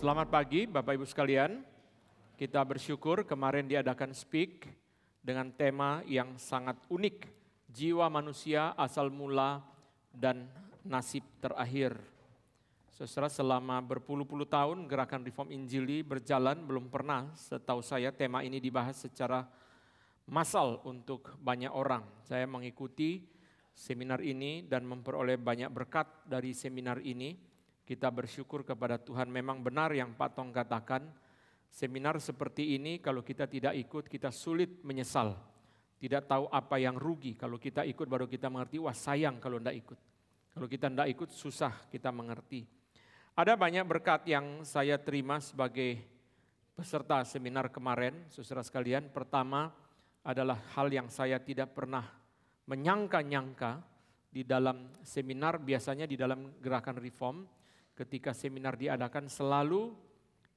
Selamat pagi Bapak Ibu sekalian. Kita bersyukur kemarin diadakan Speak dengan tema yang sangat unik. Jiwa manusia, asal mula, dan nasib terakhir. Saudara, selama berpuluh-puluh tahun gerakan Reform Injili berjalan, belum pernah setahu saya tema ini dibahas secara massal untuk banyak orang. Saya mengikuti seminar ini dan memperoleh banyak berkat dari seminar ini. Kita bersyukur kepada Tuhan, memang benar yang Pak Tong katakan, seminar seperti ini kalau kita tidak ikut kita sulit menyesal. Tidak tahu apa yang rugi, kalau kita ikut baru kita mengerti, wah sayang kalau tidak ikut. Kalau kita tidak ikut susah kita mengerti. Ada banyak berkat yang saya terima sebagai peserta seminar kemarin, saudara sekalian. Pertama adalah hal yang saya tidak pernah menyangka-nyangka di dalam seminar, biasanya di dalam gerakan Reform. Ketika seminar diadakan selalu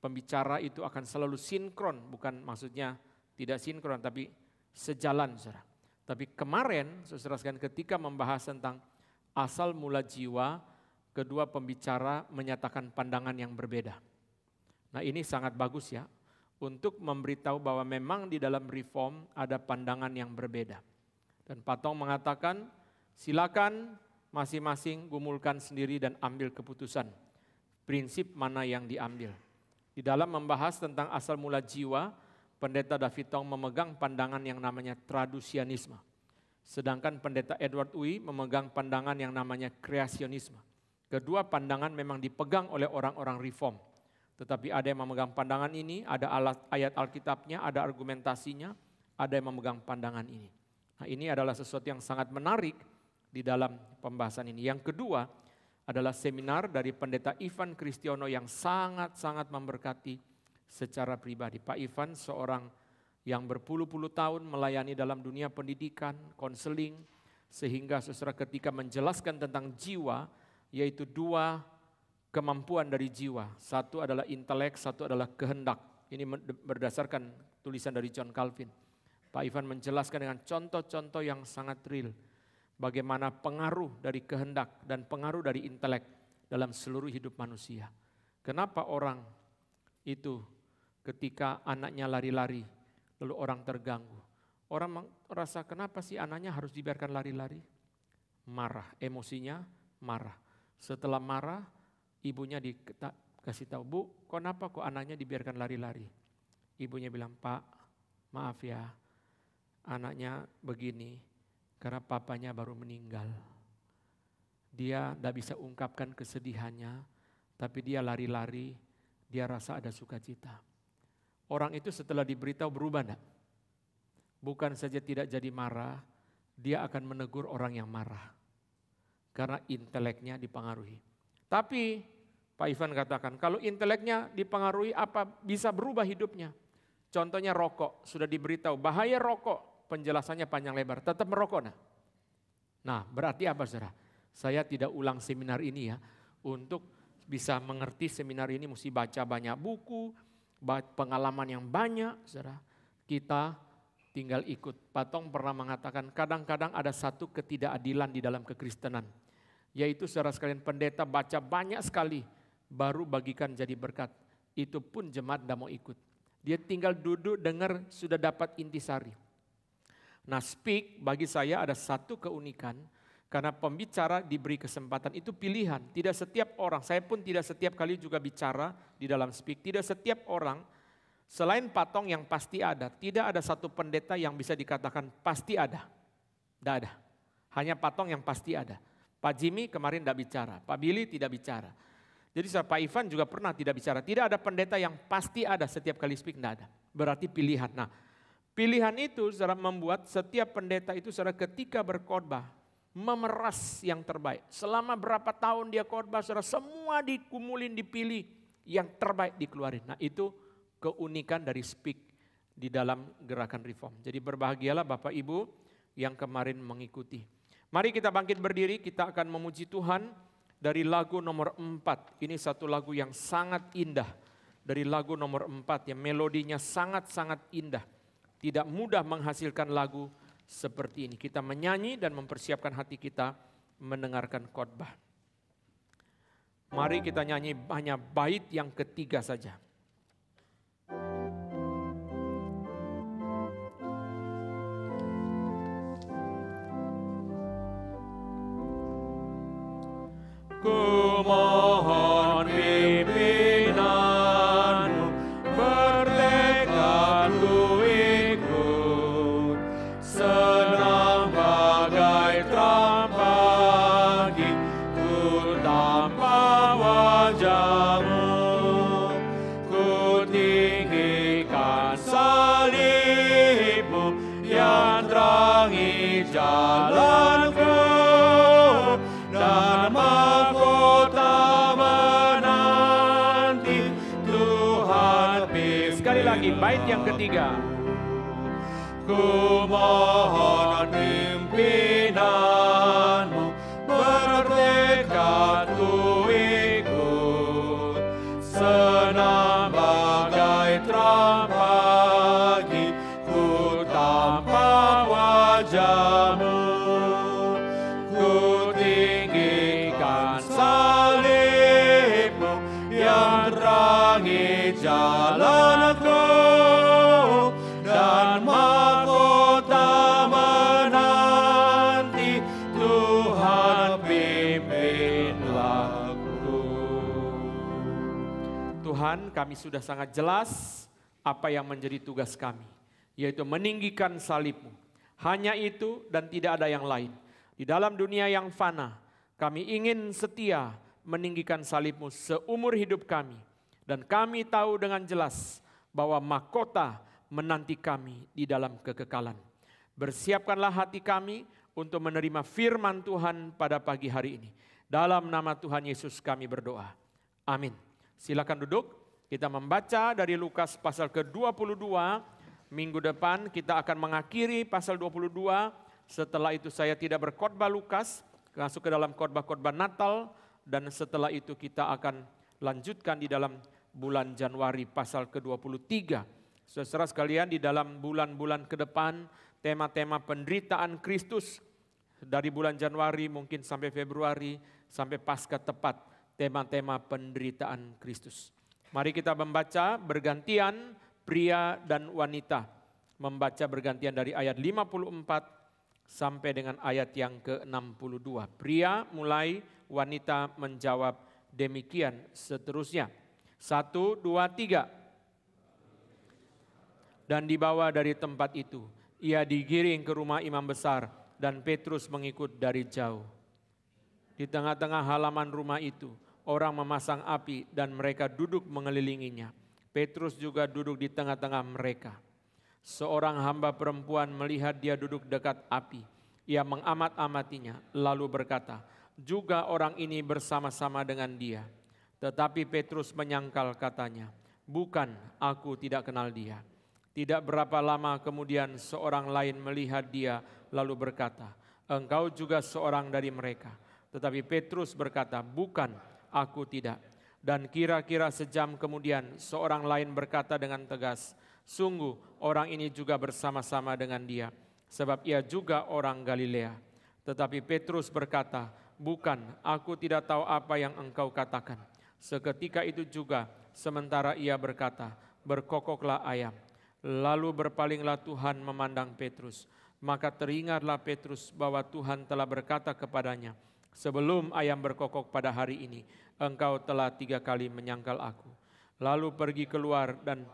pembicara itu akan selalu sinkron, bukan maksudnya tidak sinkron tapi sejalan, saudara. Tapi kemarin saudara sekalian ketika membahas tentang asal mula jiwa, kedua pembicara menyatakan pandangan yang berbeda. Nah ini sangat bagus ya, untuk memberitahu bahwa memang di dalam Reform ada pandangan yang berbeda. Dan Pak Tong mengatakan silakan masing-masing gumulkan sendiri dan ambil keputusan. Prinsip mana yang diambil. Di dalam membahas tentang asal mula jiwa, Pendeta David Tong memegang pandangan yang namanya tradusianisme. Sedangkan Pendeta Edward Uy memegang pandangan yang namanya kreasionisme. Kedua pandangan memang dipegang oleh orang-orang Reform. Tetapi ada yang memegang pandangan ini, ada ayat Alkitabnya, ada argumentasinya, ada yang memegang pandangan ini. Nah ini adalah sesuatu yang sangat menarik di dalam pembahasan ini. Yang kedua adalah seminar dari Pendeta Ivan Kristiono yang sangat-sangat memberkati secara pribadi. Pak Ivan seorang yang berpuluh-puluh tahun melayani dalam dunia pendidikan, konseling, sehingga saudara ketika menjelaskan tentang jiwa, yaitu dua kemampuan dari jiwa. Satu adalah intelek, satu adalah kehendak. Ini berdasarkan tulisan dari John Calvin. Pak Ivan menjelaskan dengan contoh-contoh yang sangat real. Bagaimana pengaruh dari kehendak dan pengaruh dari intelek dalam seluruh hidup manusia. Kenapa orang itu ketika anaknya lari-lari lalu orang terganggu. Orang merasa kenapa sih anaknya harus dibiarkan lari-lari? Marah, emosinya marah. Setelah marah ibunya dikasih tahu, "Bu, kenapa kok anaknya dibiarkan lari-lari?" Ibunya bilang, "Pak, maaf ya, anaknya begini. Karena papanya baru meninggal. Dia tidak bisa ungkapkan kesedihannya, tapi dia lari-lari, dia rasa ada sukacita." Orang itu setelah diberitahu berubah enggak? Bukan saja tidak jadi marah, dia akan menegur orang yang marah. Karena inteleknya dipengaruhi. Tapi Pak Ivan katakan, kalau inteleknya dipengaruhi apa bisa berubah hidupnya? Contohnya rokok, sudah diberitahu bahaya rokok. Penjelasannya panjang lebar, tetap merokok. Nah berarti apa saudara? Saya tidak ulang seminar ini ya. Untuk bisa mengerti seminar ini mesti baca banyak buku, pengalaman yang banyak saudara. Kita tinggal ikut. Pak Tong pernah mengatakan kadang-kadang ada satu ketidakadilan di dalam kekristenan. Yaitu saudara sekalian pendeta baca banyak sekali baru bagikan jadi berkat. Itu pun jemaat tidak mau ikut. Dia tinggal duduk dengar sudah dapat intisari. Nah Speak bagi saya ada satu keunikan karena pembicara diberi kesempatan itu pilihan. Tidak setiap orang, saya pun tidak setiap kali juga bicara di dalam Speak. Tidak setiap orang selain Pak Tong yang pasti ada. Tidak ada satu pendeta yang bisa dikatakan pasti ada. Tidak ada. Hanya Pak Tong yang pasti ada. Pak Jimmy kemarin tidak bicara, Pak Billy tidak bicara. Jadi Pak Ivan juga pernah tidak bicara. Tidak ada pendeta yang pasti ada setiap kali Speak, tidak ada. Berarti pilihan. Nah pilihan itu saudara membuat setiap pendeta itu saudara ketika berkhotbah memeras yang terbaik. Selama berapa tahun dia khotbah saudara semua dikumulin dipilih yang terbaik dikeluarin. Nah itu keunikan dari Speak di dalam gerakan Reform. Jadi berbahagialah Bapak Ibu yang kemarin mengikuti. Mari kita bangkit berdiri, kita akan memuji Tuhan dari lagu nomor 4. Ini satu lagu yang sangat indah. Dari lagu nomor 4 yang melodinya sangat-sangat indah. Tidak mudah menghasilkan lagu seperti ini. Kita menyanyi dan mempersiapkan hati kita mendengarkan khotbah. Mari kita nyanyi hanya bait yang ketiga saja. Ku mohon pimpinanmu, bertekad ku ikut, senang bagai terang pagi, ku tanpa wajahmu, ku tinggikan salibmu yang terangi jalanku, dan mahkota menanti Tuhan. Sekali lagi bait yang ketiga. Ku mohon pimpinanmu, bertekad ku ikut, senang bagai terang pagi, ku tanpa wajahmu, ku tinggikan salibmu yang terangi jalanku, dan mahkota menanti Tuhan pimpinlah aku. Tuhan, kami sudah sangat jelas apa yang menjadi tugas kami, yaitu meninggikan salib-Mu. Hanya itu dan tidak ada yang lain. Di dalam dunia yang fana, kami ingin setia meninggikan salib-Mu seumur hidup kami. Dan kami tahu dengan jelas bahwa mahkota menanti kami di dalam kekekalan. Bersiapkanlah hati kami untuk menerima firman Tuhan pada pagi hari ini. Dalam nama Tuhan Yesus kami berdoa. Amin. Silakan duduk. Kita membaca dari Lukas pasal ke-22. Minggu depan kita akan mengakhiri pasal 22. Setelah itu saya tidak berkhotbah Lukas, masuk ke dalam khotbah-khotbah Natal, dan setelah itu kita akan lanjutkan di dalam bulan Januari pasal ke-23. Saudara sekalian, di dalam bulan-bulan ke depan, tema-tema penderitaan Kristus dari bulan Januari mungkin sampai Februari, sampai Paskah tepat, tema-tema penderitaan Kristus. Mari kita membaca bergantian pria dan wanita. Membaca bergantian dari ayat 54 sampai dengan ayat yang ke-62. Pria mulai, wanita menjawab, demikian seterusnya. 1, 2, 3. Dan dibawa dari tempat itu, ia digiring ke rumah imam besar dan Petrus mengikut dari jauh. Di tengah-tengah halaman rumah itu, orang memasang api dan mereka duduk mengelilinginya. Petrus juga duduk di tengah-tengah mereka. Seorang hamba perempuan melihat dia duduk dekat api. Ia mengamat-amatinya lalu berkata, juga orang ini bersama-sama dengan dia. Tetapi Petrus menyangkal katanya, bukan, aku tidak kenal dia. Tidak berapa lama kemudian seorang lain melihat dia lalu berkata, engkau juga seorang dari mereka. Tetapi Petrus berkata, bukan, aku tidak. Dan kira-kira sejam kemudian seorang lain berkata dengan tegas, sungguh orang ini juga bersama-sama dengan dia, sebab ia juga orang Galilea. Tetapi Petrus berkata, bukan, aku tidak tahu apa yang engkau katakan. Seketika itu juga, sementara ia berkata, berkokoklah ayam. Lalu berpalinglah Tuhan memandang Petrus. Maka teringatlah Petrus bahwa Tuhan telah berkata kepadanya, sebelum ayam berkokok pada hari ini, engkau telah 3 kali menyangkal aku. Lalu pergi keluar dan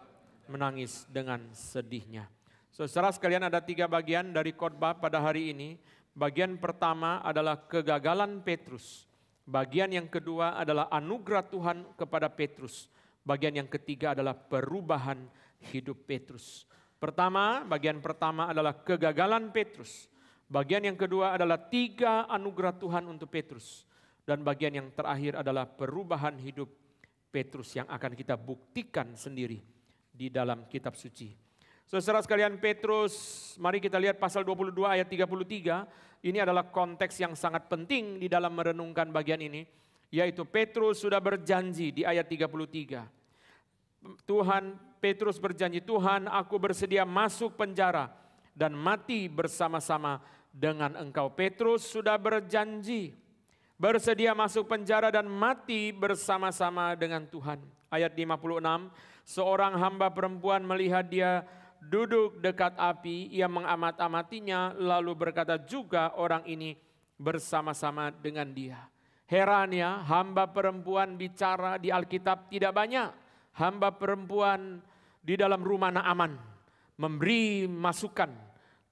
menangis dengan sedihnya. Saudara sekalian, ada 3 bagian dari khotbah pada hari ini. Bagian pertama adalah kegagalan Petrus. Bagian yang kedua adalah anugerah Tuhan kepada Petrus. Bagian yang ketiga adalah perubahan hidup Petrus. Bagian pertama adalah kegagalan Petrus. Bagian yang kedua adalah 3 anugerah Tuhan untuk Petrus. Dan bagian yang terakhir adalah perubahan hidup Petrus yang akan kita buktikan sendiri di dalam kitab suci. Saudara sekalian, Petrus, mari kita lihat pasal 22 ayat 33. Ini adalah konteks yang sangat penting di dalam merenungkan bagian ini. Yaitu Petrus sudah berjanji di ayat 33. Petrus berjanji, Tuhan, aku bersedia masuk penjara dan mati bersama-sama dengan engkau. Petrus sudah berjanji bersedia masuk penjara dan mati bersama-sama dengan Tuhan. Ayat 56, seorang hamba perempuan melihat dia duduk dekat api, ia mengamat-amatinya lalu berkata juga orang ini bersama-sama dengan dia. Heran ya, hamba perempuan bicara di Alkitab tidak banyak. Hamba perempuan di dalam rumah Naaman memberi masukan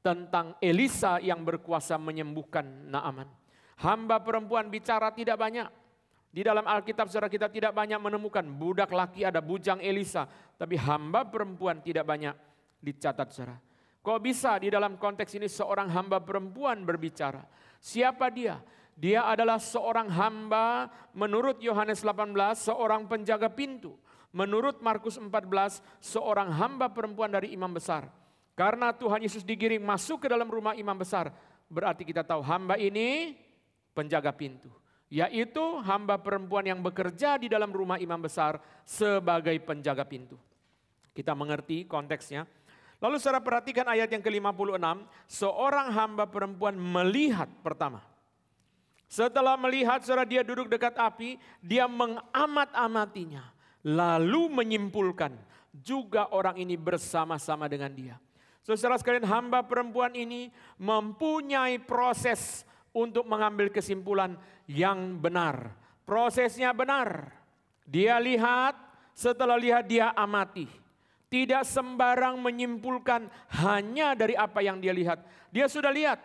tentang Elisa yang berkuasa menyembuhkan Naaman. Hamba perempuan bicara tidak banyak. Di dalam Alkitab saudara kita tidak banyak menemukan budak laki ada bujang Elisa. Tapi hamba perempuan tidak banyak dicatat saudara. Kok bisa di dalam konteks ini seorang hamba perempuan berbicara? Siapa dia? Dia adalah seorang hamba menurut Yohanes 18 seorang penjaga pintu. Menurut Markus 14 seorang hamba perempuan dari imam besar. Karena Tuhan Yesus digiring masuk ke dalam rumah imam besar. Berarti kita tahu hamba ini penjaga pintu. Yaitu hamba perempuan yang bekerja di dalam rumah imam besar sebagai penjaga pintu. Kita mengerti konteksnya. Lalu saudara perhatikan ayat yang ke-56. Seorang hamba perempuan melihat pertama. Setelah melihat saudara dia duduk dekat api, dia mengamat-amatinya. Lalu menyimpulkan juga orang ini bersama-sama dengan dia. Saudara sekalian hamba perempuan ini mempunyai proses untuk mengambil kesimpulan yang benar. Prosesnya benar. Dia lihat, setelah lihat dia amati. Tidak sembarang menyimpulkan hanya dari apa yang dia lihat. Dia sudah lihat.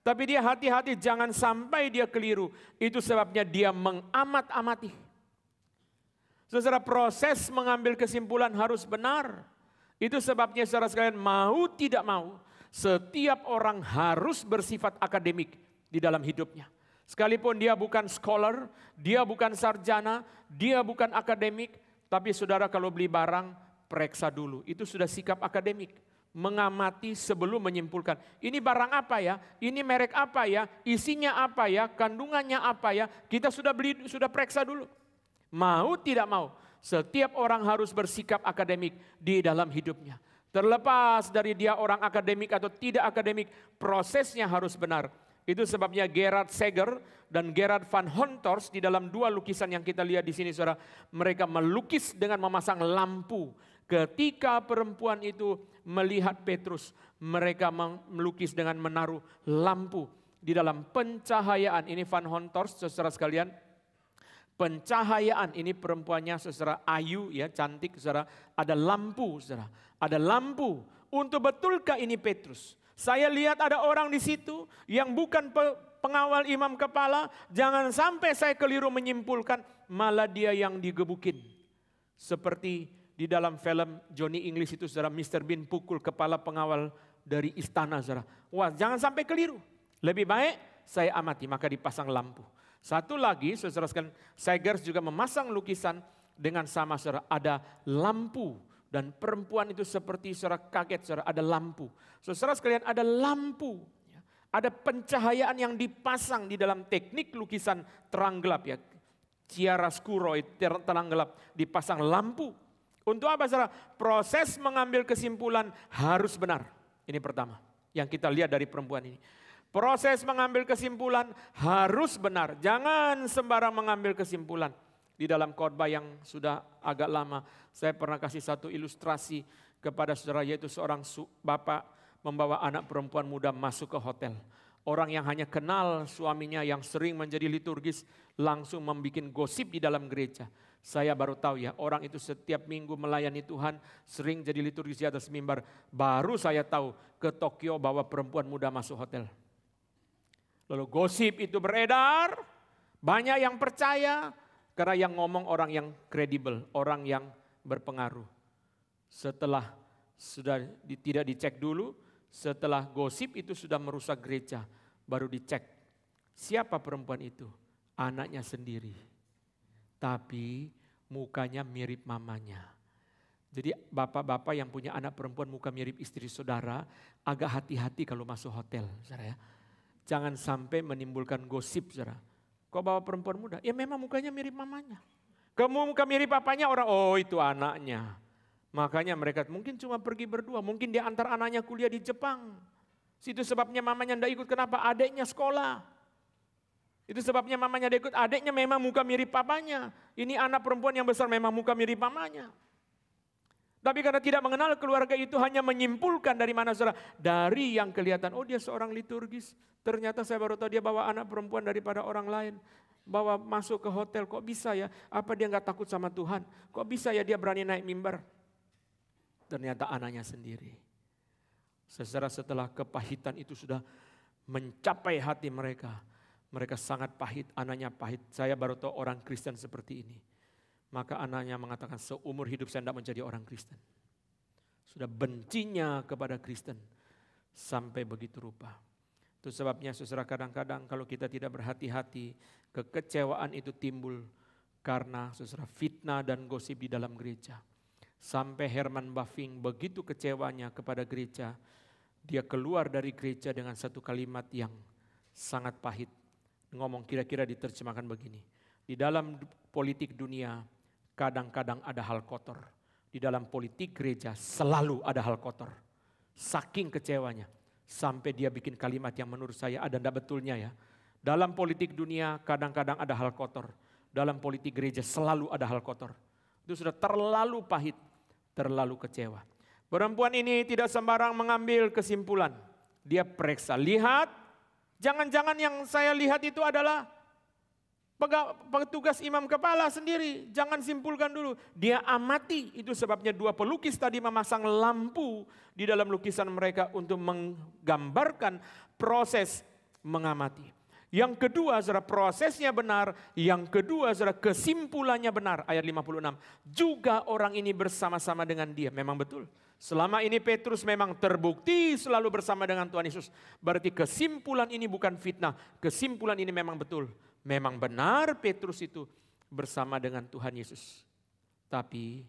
Tapi dia hati-hati jangan sampai dia keliru. Itu sebabnya dia mengamat-amati. Saudara, proses mengambil kesimpulan harus benar. Itu sebabnya saudara sekalian mau tidak mau. Setiap orang harus bersifat akademik di dalam hidupnya. Sekalipun dia bukan scholar, dia bukan sarjana, dia bukan akademik. Tapi saudara kalau beli barang, periksa dulu. Itu sudah sikap akademik. Mengamati sebelum menyimpulkan. Ini barang apa ya? Ini merek apa ya? Isinya apa ya? Kandungannya apa ya? Kita sudah beli, sudah periksa dulu. Mau tidak mau, setiap orang harus bersikap akademik di dalam hidupnya. Terlepas dari dia orang akademik atau tidak akademik, prosesnya harus benar. Itu sebabnya Gerard Seger dan Gerard van Honthorst di dalam dua lukisan yang kita lihat di sini saudara, mereka melukis dengan memasang lampu. Ketika perempuan itu melihat Petrus, mereka melukis dengan menaruh lampu di dalam pencahayaan. Ini Van Honthorst, saudara sekalian. Pencahayaan ini perempuannya saudara ayu ya, cantik saudara. Ada lampu saudara, ada lampu. Untuk betulkah ini Petrus? Saya lihat ada orang di situ yang bukan pengawal imam kepala. Jangan sampai saya keliru menyimpulkan, malah dia yang digebukin. Seperti di dalam film Johnny English itu saudara, Mr. Bean pukul kepala pengawal dari istana saudara. Wah, jangan sampai keliru. Lebih baik saya amati, maka dipasang lampu. Satu lagi saudara sekalian, Seger juga memasang lukisan dengan sama saudara, ada lampu. Dan perempuan itu seperti saudara kaget saudara, ada lampu. Saudara sekalian ada lampu. Ada pencahayaan yang dipasang di dalam teknik lukisan terang gelap ya. Chiaroscuro, terang gelap, dipasang lampu. Untuk apa saudara? Proses mengambil kesimpulan harus benar. Ini pertama yang kita lihat dari perempuan ini. Proses mengambil kesimpulan harus benar. Jangan sembarang mengambil kesimpulan. Di dalam khotbah yang sudah agak lama, saya pernah kasih satu ilustrasi kepada saudara, yaitu seorang bapak membawa anak perempuan muda masuk ke hotel. Orang yang hanya kenal suaminya yang sering menjadi liturgis langsung membuat gosip di dalam gereja. Saya baru tahu ya, orang itu setiap minggu melayani Tuhan, sering jadi liturgis di atas mimbar. Baru saya tahu ke Tokyo bawa perempuan muda masuk hotel. Lalu gosip itu beredar, banyak yang percaya. Karena yang ngomong orang yang kredibel, orang yang berpengaruh. Setelah sudah tidak dicek dulu, setelah gosip itu sudah merusak gereja, baru dicek. Siapa perempuan itu? Anaknya sendiri. Tapi mukanya mirip mamanya. Jadi bapak-bapak yang punya anak perempuan muka mirip istri saudara, agak hati-hati kalau masuk hotel. Saudara ya. Jangan sampai menimbulkan gosip saudara. Kok bawa perempuan muda? Ya memang mukanya mirip mamanya. Kamu muka mirip papanya orang, oh itu anaknya. Makanya mereka mungkin cuma pergi berdua. Mungkin dia antar anaknya kuliah di Jepang. Itu sebabnya mamanya tidak ikut. Kenapa? Adiknya sekolah. Itu sebabnya mamanya dia ikut, adiknya memang muka mirip papanya. Ini anak perempuan yang besar memang muka mirip mamanya. Tapi karena tidak mengenal keluarga itu hanya menyimpulkan dari mana saudara? Dari yang kelihatan, oh dia seorang liturgis. Ternyata saya baru tahu dia bawa anak perempuan daripada orang lain. Bawa masuk ke hotel, kok bisa ya? Apa dia nggak takut sama Tuhan? Kok bisa ya dia berani naik mimbar? Ternyata anaknya sendiri. Setelah kepahitan itu sudah mencapai hati mereka. Mereka sangat pahit, anaknya pahit. Saya baru tahu orang Kristen seperti ini. Maka anaknya mengatakan seumur hidup saya tidak menjadi orang Kristen. Sudah bencinya kepada Kristen sampai begitu rupa. Itu sebabnya saudara kadang-kadang kalau kita tidak berhati-hati, kekecewaan itu timbul karena saudara fitnah dan gosip di dalam gereja. Sampai Herman Bavinck begitu kecewanya kepada gereja, dia keluar dari gereja dengan satu kalimat yang sangat pahit. Ngomong kira-kira diterjemahkan begini. Di dalam politik dunia kadang-kadang ada hal kotor. Di dalam politik gereja selalu ada hal kotor. Saking kecewanya. Sampai dia bikin kalimat yang menurut saya ada ndak betulnya ya. Dalam politik dunia kadang-kadang ada hal kotor. Dalam politik gereja selalu ada hal kotor. Itu sudah terlalu pahit. Terlalu kecewa. Perempuan ini tidak sembarang mengambil kesimpulan. Dia periksa. Lihat. Jangan-jangan yang saya lihat itu adalah petugas imam kepala sendiri. Jangan simpulkan dulu. Dia amati. Itu sebabnya dua pelukis tadi memasang lampu di dalam lukisan mereka untuk menggambarkan proses mengamati. Yang kedua, saudara, prosesnya benar. Yang kedua, saudara, kesimpulannya benar. Ayat 56. Juga orang ini bersama-sama dengan dia. Memang betul. Selama ini Petrus memang terbukti selalu bersama dengan Tuhan Yesus. Berarti kesimpulan ini bukan fitnah. Kesimpulan ini memang betul. Memang benar Petrus itu bersama dengan Tuhan Yesus. Tapi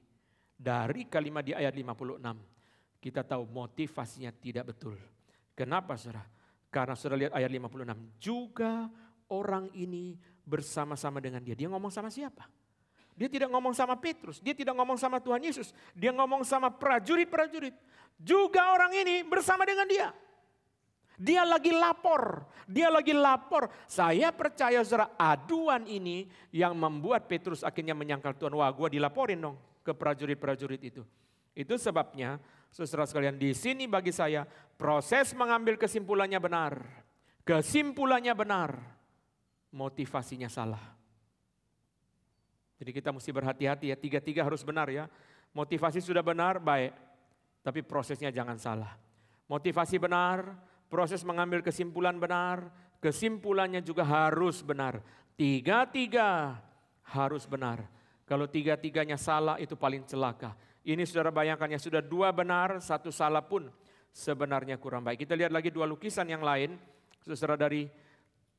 dari kalimat di ayat 56 kita tahu motivasinya tidak betul. Kenapa saudara? Karena saudara lihat ayat 56. Juga orang ini bersama-sama dengan dia. Dia ngomong sama siapa? Dia tidak ngomong sama Petrus, dia tidak ngomong sama Tuhan Yesus. Dia ngomong sama prajurit-prajurit. Juga orang ini bersama dengan dia. Dia lagi lapor, dia lagi lapor. Saya percaya saudara aduan ini yang membuat Petrus akhirnya menyangkal Tuhan. Wah, gue dilaporin dong ke prajurit-prajurit itu. Itu sebabnya saudara sekalian di sini bagi saya proses mengambil kesimpulannya benar. Kesimpulannya benar, motivasinya salah. Jadi kita mesti berhati-hati ya, tiga-tiga harus benar ya. Motivasi sudah benar, baik. Tapi prosesnya jangan salah. Motivasi benar, proses mengambil kesimpulan benar, kesimpulannya juga harus benar. Tiga-tiga harus benar. Kalau tiga-tiganya salah itu paling celaka. Ini saudara bayangkan ya, sudah dua benar, satu salah pun sebenarnya kurang baik. Kita lihat lagi dua lukisan yang lain, saudara dari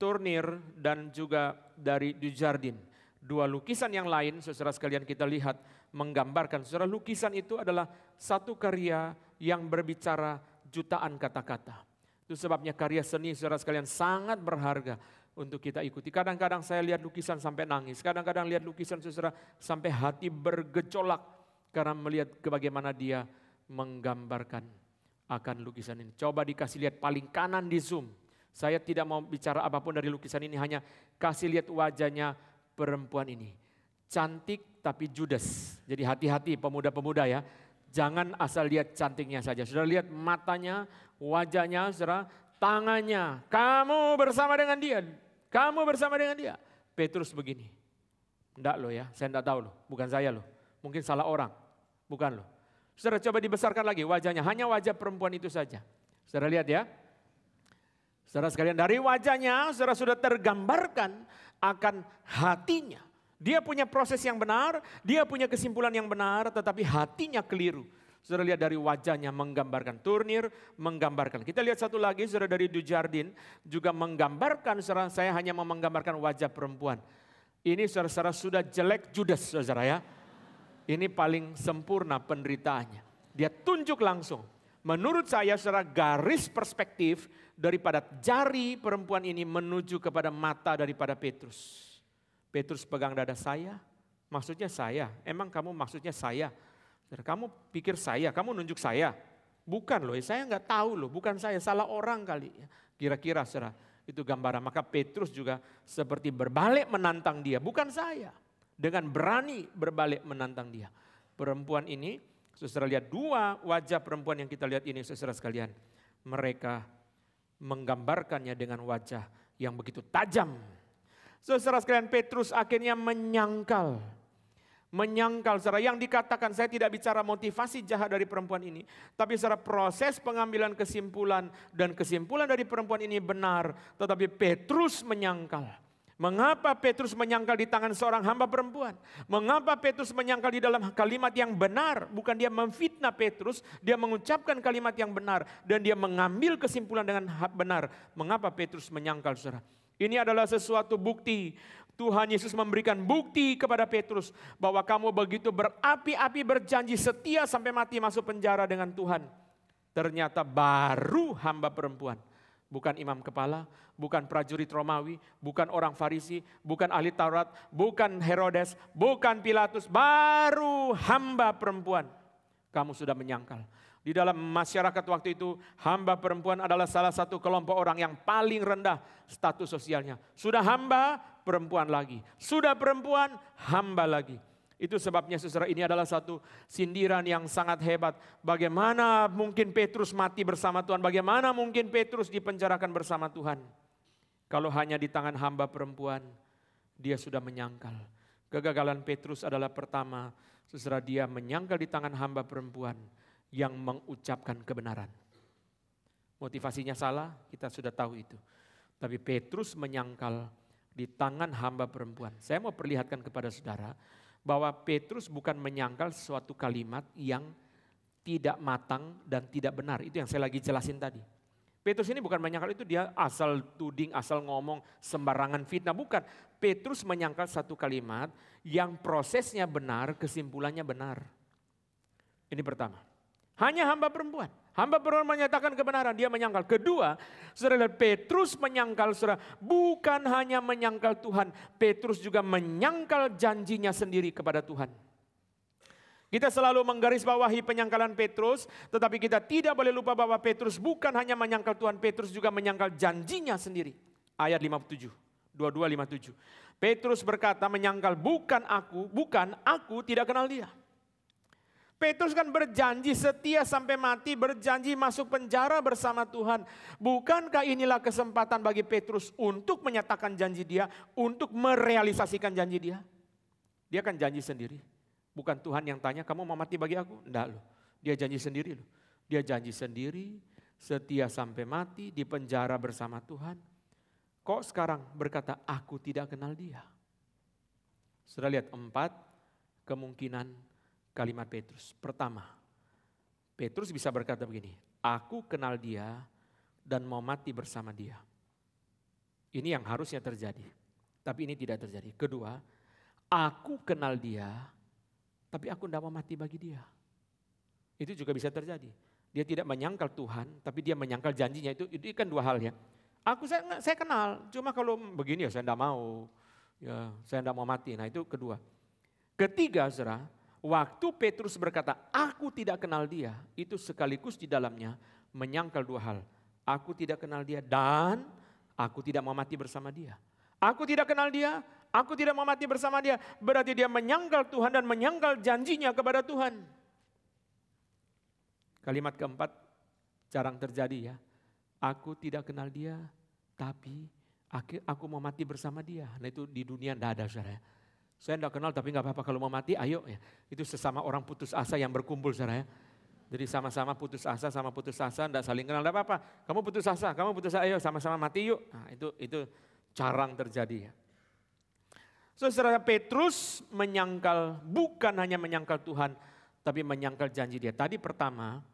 Tourneur dan juga dari Dujardin. Dua lukisan yang lain, saudara sekalian kita lihat menggambarkan. Saudara lukisan itu adalah satu karya yang berbicara jutaan kata-kata. Itu sebabnya karya seni saudara sekalian sangat berharga untuk kita ikuti. Kadang-kadang saya lihat lukisan sampai nangis. Kadang-kadang lihat lukisan saudara sampai hati bergejolak. Karena melihat bagaimana dia menggambarkan akan lukisan ini. Coba dikasih lihat paling kanan di zoom. Saya tidak mau bicara apapun dari lukisan ini. Hanya kasih lihat wajahnya perempuan ini. Cantik tapi judes. Jadi hati-hati pemuda-pemuda ya. Jangan asal lihat cantiknya saja. Sudah lihat matanya, wajahnya, saudara, tangannya. Kamu bersama dengan dia. Kamu bersama dengan dia. Petrus begini. Enggak loh ya, saya enggak tahu loh. Bukan saya loh. Mungkin salah orang. Bukan loh. Saudara coba dibesarkan lagi wajahnya. Hanya wajah perempuan itu saja. Saudara lihat ya. Saudara sekalian dari wajahnya saudara sudah tergambarkan akan hatinya. Dia punya proses yang benar, dia punya kesimpulan yang benar, tetapi hatinya keliru. Saudara lihat dari wajahnya menggambarkan. Tourneur menggambarkan. Kita lihat satu lagi saudara dari Dujardin juga menggambarkan. Saudara, saya hanya mau menggambarkan wajah perempuan. Ini saudara-saudara sudah jelek judes saudara ya. Ini paling sempurna penderitaannya. Dia tunjuk langsung. Menurut saya saudara garis perspektif daripada jari perempuan ini menuju kepada mata daripada Petrus. Petrus pegang dada saya, maksudnya saya. Emang kamu maksudnya saya? Kamu pikir saya, kamu nunjuk saya. Bukan loh, saya nggak tahu loh, bukan saya, salah orang kali. Kira-kira saudara, Itu gambaran. Maka Petrus juga seperti berbalik menantang dia. Bukan saya. Dengan berani berbalik menantang dia. Perempuan ini, saudara lihat dua wajah perempuan yang kita lihat ini saudara sekalian. Mereka menggambarkannya dengan wajah yang begitu tajam. Saudara sekalian, Petrus akhirnya menyangkal. Menyangkal, saudara, yang dikatakan, saya tidak bicara motivasi jahat dari perempuan ini. Tapi secara proses pengambilan kesimpulan dan kesimpulan dari perempuan ini benar. Tetapi Petrus menyangkal. Mengapa Petrus menyangkal di tangan seorang hamba perempuan? Mengapa Petrus menyangkal di dalam kalimat yang benar? Bukan dia memfitnah Petrus, dia mengucapkan kalimat yang benar. Dan dia mengambil kesimpulan dengan benar. Mengapa Petrus menyangkal, saudara? Ini adalah sesuatu bukti. Tuhan Yesus memberikan bukti kepada Petrus bahwa kamu begitu berapi-api berjanji setia sampai mati masuk penjara dengan Tuhan. Ternyata baru hamba perempuan. Bukan imam kepala, bukan prajurit Romawi, bukan orang Farisi, bukan ahli Taurat, bukan Herodes, bukan Pilatus, baru hamba perempuan. Kamu sudah menyangkal. Di dalam masyarakat waktu itu, hamba perempuan adalah salah satu kelompok orang yang paling rendah status sosialnya. Sudah hamba, perempuan lagi. Sudah perempuan, hamba lagi. Itu sebabnya saudara, ini adalah satu sindiran yang sangat hebat. Bagaimana mungkin Petrus mati bersama Tuhan? Bagaimana mungkin Petrus dipenjarakan bersama Tuhan? Kalau hanya di tangan hamba perempuan, dia sudah menyangkal. Kegagalan Petrus adalah pertama, saudara, dia menyangkal di tangan hamba perempuan yang mengucapkan kebenaran. Motivasinya salah, kita sudah tahu itu. Tapi Petrus menyangkal di tangan hamba perempuan. Saya mau perlihatkan kepada saudara bahwa Petrus bukan menyangkal suatu kalimat yang tidak matang dan tidak benar. Itu yang saya lagi jelasin tadi. Petrus ini bukan menyangkal itu dia asal tuding, asal ngomong, sembarangan fitnah. Bukan. Petrus menyangkal satu kalimat yang prosesnya benar, kesimpulannya benar. Ini pertama. Hanya hamba perempuan. Hamba perempuan menyatakan kebenaran, dia menyangkal. Kedua, saudara, Petrus menyangkal, saudara, bukan hanya menyangkal Tuhan. Petrus juga menyangkal janjinya sendiri kepada Tuhan. Kita selalu menggarisbawahi penyangkalan Petrus, tetapi kita tidak boleh lupa bahwa Petrus bukan hanya menyangkal Tuhan, Petrus juga menyangkal janjinya sendiri. Ayat 57, 22-57. Petrus berkata menyangkal bukan aku tidak kenal dia. Petrus kan berjanji setia sampai mati, berjanji masuk penjara bersama Tuhan. Bukankah inilah kesempatan bagi Petrus untuk menyatakan janji dia, untuk merealisasikan janji dia? Dia kan janji sendiri. Bukan Tuhan yang tanya, kamu mau mati bagi aku? Enggak loh, dia janji sendiri loh. Dia janji sendiri, setia sampai mati, di penjara bersama Tuhan. Kok sekarang berkata, aku tidak kenal dia? Sudah lihat 4 kemungkinan kalimat Petrus. Pertama, Petrus bisa berkata begini, aku kenal dia dan mau mati bersama dia. Ini yang harusnya terjadi, tapi ini tidak terjadi. Kedua, aku kenal dia, tapi aku tidak mau mati bagi dia. Itu juga bisa terjadi. Dia tidak menyangkal Tuhan, tapi dia menyangkal janjinya. Itu kan dua hal ya. Saya kenal, cuma kalau begini ya saya tidak mau. Ya, saya tidak mau mati. Nah itu kedua. Ketiga, saudara, waktu Petrus berkata, aku tidak kenal dia, itu sekaligus di dalamnya menyangkal dua hal. Aku tidak kenal dia dan aku tidak mau mati bersama dia. Aku tidak kenal dia, aku tidak mau mati bersama dia. Berarti dia menyangkal Tuhan dan menyangkal janjinya kepada Tuhan. Kalimat keempat jarang terjadi ya. Aku tidak kenal dia, tapi aku mau mati bersama dia. Nah itu di dunia tidak ada, saudara. Saya tidak kenal tapi nggak apa-apa kalau mau mati ayo ya. Itu sesama orang putus asa yang berkumpul, saudara ya. Jadi sama-sama putus asa, tidak saling kenal, tidak apa-apa. Kamu putus asa, ayo sama-sama mati yuk. Nah itu jarang terjadi ya. Saudara, Petrus menyangkal, bukan hanya menyangkal Tuhan, tapi menyangkal janji dia. Tadi pertama,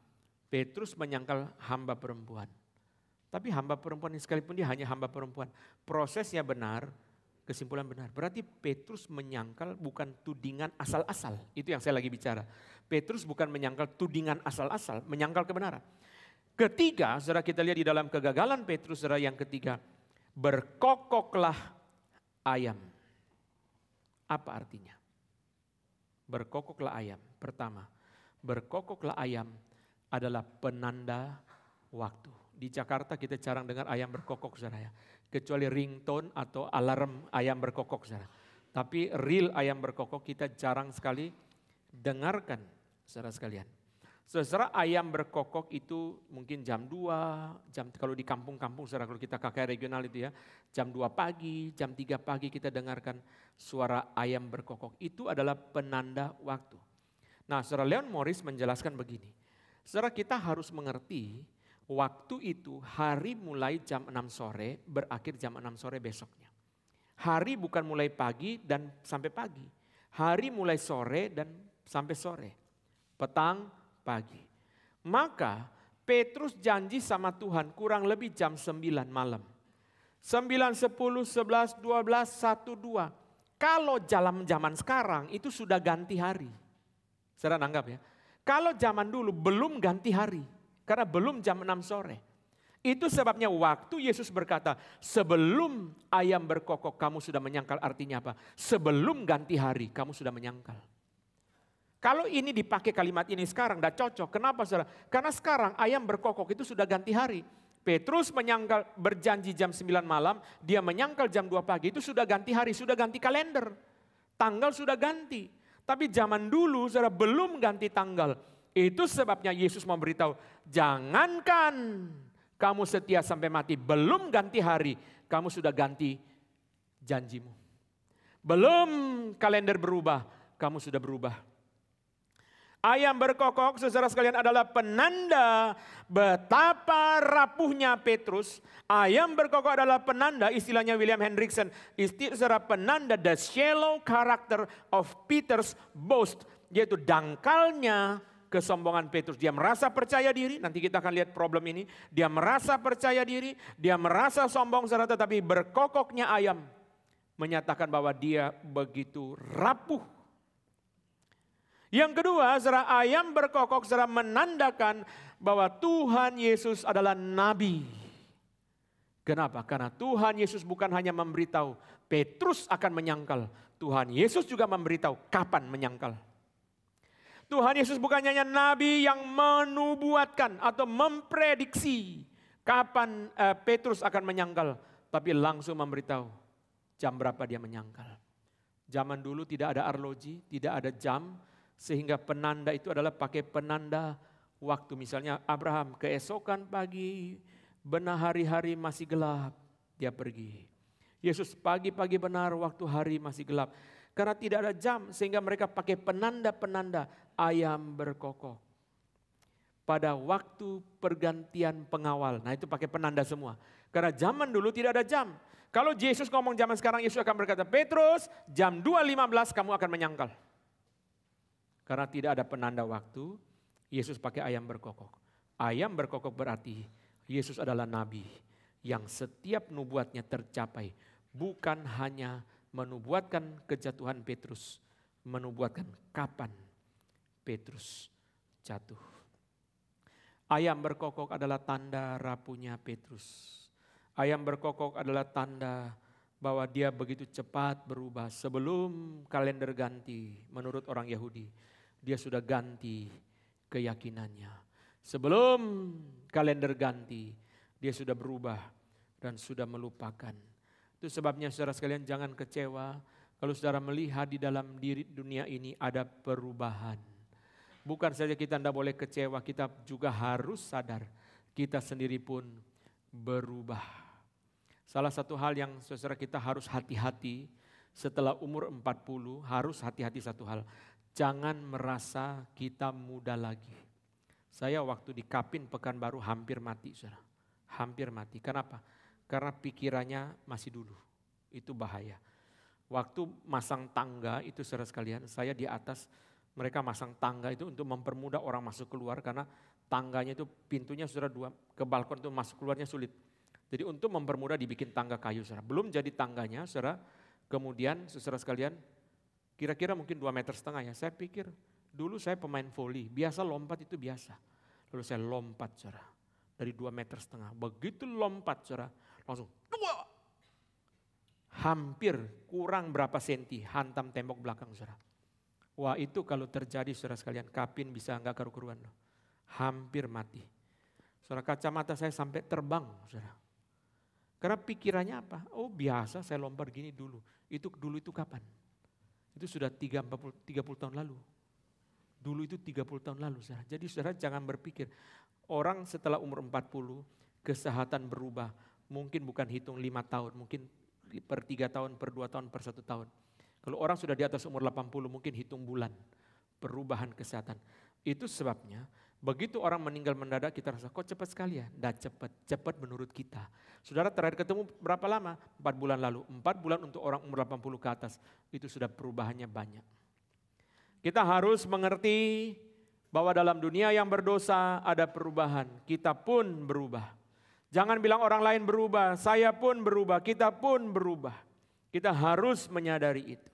Petrus menyangkal hamba perempuan. Tapi hamba perempuan ini sekalipun dia hanya hamba perempuan, prosesnya benar, kesimpulan benar. Berarti Petrus menyangkal bukan tudingan asal-asal. Itu yang saya lagi bicara. Petrus bukan menyangkal tudingan asal-asal, menyangkal kebenaran. Ketiga, saudara, kita lihat di dalam kegagalan Petrus, saudara, yang ketiga, berkokoklah ayam. Apa artinya? Berkokoklah ayam. Pertama, berkokoklah ayam adalah penanda waktu. di Jakarta kita jarang dengar ayam berkokok, saudara ya. Kecuali ringtone atau alarm ayam berkokok, saudara. Tapi real ayam berkokok kita jarang sekali dengarkan, saudara sekalian. Saudara, ayam berkokok itu mungkin jam 2, kalau di kampung-kampung, saudara, kalau kita KKR regional itu ya, jam 2 pagi, jam 3 pagi kita dengarkan suara ayam berkokok. Itu adalah penanda waktu. Nah, saudara, Leon Morris menjelaskan begini. Saudara, kita harus mengerti waktu itu hari mulai jam 6 sore, berakhir jam 6 sore besoknya. Hari bukan mulai pagi dan sampai pagi. Hari mulai sore dan sampai sore. Petang, pagi. Maka Petrus janji sama Tuhan kurang lebih jam 9 malam. 9, 10, 11, 12, 1, 2. Kalau zaman sekarang itu sudah ganti hari. Saudara nanggap ya. Kalau zaman dulu belum ganti hari. Karena belum jam 6 sore. Itu sebabnya waktu Yesus berkata, sebelum ayam berkokok kamu sudah menyangkal, artinya apa? Sebelum ganti hari kamu sudah menyangkal. Kalau ini dipakai kalimat ini sekarang tidak cocok. Kenapa, saudara? Karena sekarang ayam berkokok itu sudah ganti hari. Petrus menyangkal, berjanji jam 9 malam, dia menyangkal jam 2 pagi, itu sudah ganti hari, sudah ganti kalender. Tanggal sudah ganti. Tapi zaman dulu, saudara, belum ganti tanggal. Itu sebabnya Yesus memberitahu, jangankan kamu setia sampai mati, belum ganti hari, kamu sudah ganti janjimu. Belum kalender berubah, kamu sudah berubah. Ayam berkokok, saudara sekalian, adalah penanda betapa rapuhnya Petrus. Ayam berkokok adalah penanda, istilahnya William Hendrickson, istilah penanda the shallow character of Peter's boast, yaitu dangkalnya kesombongan Petrus. Dia merasa percaya diri, nanti kita akan lihat problem ini. Dia merasa percaya diri, dia merasa sombong, saudara, tetapi berkokoknya ayam menyatakan bahwa dia begitu rapuh. Yang kedua, saudara, ayam berkokok, saudara, menandakan bahwa Tuhan Yesus adalah nabi. Kenapa? Karena Tuhan Yesus bukan hanya memberitahu Petrus akan menyangkal, Tuhan Yesus juga memberitahu kapan menyangkal. Tuhan Yesus bukan hanya nabi yang menubuatkan atau memprediksi kapan Petrus akan menyangkal, tapi langsung memberitahu jam berapa dia menyangkal. Zaman dulu tidak ada arloji, tidak ada jam, sehingga penanda itu adalah pakai penanda waktu. Misalnya Abraham, keesokan pagi, benar hari-hari masih gelap, dia pergi. Yesus pagi-pagi benar waktu hari masih gelap. Karena tidak ada jam, sehingga mereka pakai penanda-penanda ayam berkokok. Pada waktu pergantian pengawal, nah itu pakai penanda semua. Karena zaman dulu tidak ada jam. Kalau Yesus ngomong zaman sekarang, Yesus akan berkata, Petrus jam 2.15 kamu akan menyangkal. Karena tidak ada penanda waktu, Yesus pakai ayam berkokok. Ayam berkokok berarti Yesus adalah nabi yang setiap nubuatnya tercapai. Bukan hanya menubuatkan kejatuhan Petrus, menubuatkan kapan Petrus jatuh. Ayam berkokok adalah tanda rapuhnya Petrus. Ayam berkokok adalah tanda bahwa dia begitu cepat berubah. Sebelum kalender ganti, menurut orang Yahudi, dia sudah ganti keyakinannya. Sebelum kalender ganti, dia sudah berubah dan sudah melupakan. Itu sebabnya saudara sekalian jangan kecewa kalau saudara melihat di dalam diri dunia ini ada perubahan. Bukan saja kita tidak boleh kecewa, kita juga harus sadar kita sendiri pun berubah. Salah satu hal yang saudara kita harus hati-hati setelah umur 40, harus hati-hati satu hal. Jangan merasa kita muda lagi. Saya waktu di Kapin Pekanbaru hampir mati, saudara. Hampir mati. Kenapa? Karena pikirannya masih dulu. Itu bahaya. Waktu masang tangga itu saudara sekalian, saya di atas, mereka masang tangga itu untuk mempermudah orang masuk keluar. Karena tangganya itu pintunya saudara dua, ke balkon itu masuk keluarnya sulit. Jadi untuk mempermudah dibikin tangga kayu saudara. Belum jadi tangganya saudara, kemudian saudara sekalian, kira-kira mungkin 2,5 meter ya. Saya pikir dulu saya pemain voli, biasa lompat itu biasa. Lalu saya lompat saudara, dari 2,5 meter. Begitu lompat saudara, langsung hampir kurang berapa senti hantam tembok belakang saudara. Wah itu kalau terjadi saudara sekalian, Kapin bisa enggak karu-karuan loh. Hampir mati. Saudara, kacamata saya sampai terbang, saudara. Karena pikirannya apa? Oh biasa saya lompat gini dulu. Dulu itu kapan? Itu sudah 30 tahun lalu. Dulu itu 30 tahun lalu, saudara. Jadi saudara jangan berpikir, orang setelah umur 40, kesehatan berubah. Mungkin bukan hitung 5 tahun, mungkin per 3 tahun, per 2 tahun, per 1 tahun. Kalau orang sudah di atas umur 80, mungkin hitung bulan. Perubahan kesehatan. Itu sebabnya, begitu orang meninggal mendadak kita rasa, kok cepat sekali ya? Tidak cepat, cepat menurut kita. Saudara terakhir ketemu berapa lama? 4 bulan lalu. 4 bulan untuk orang umur 80 ke atas, itu sudah perubahannya banyak. Kita harus mengerti bahwa dalam dunia yang berdosa ada perubahan. Kita pun berubah. Jangan bilang orang lain berubah, saya pun berubah, kita pun berubah. Kita harus menyadari itu.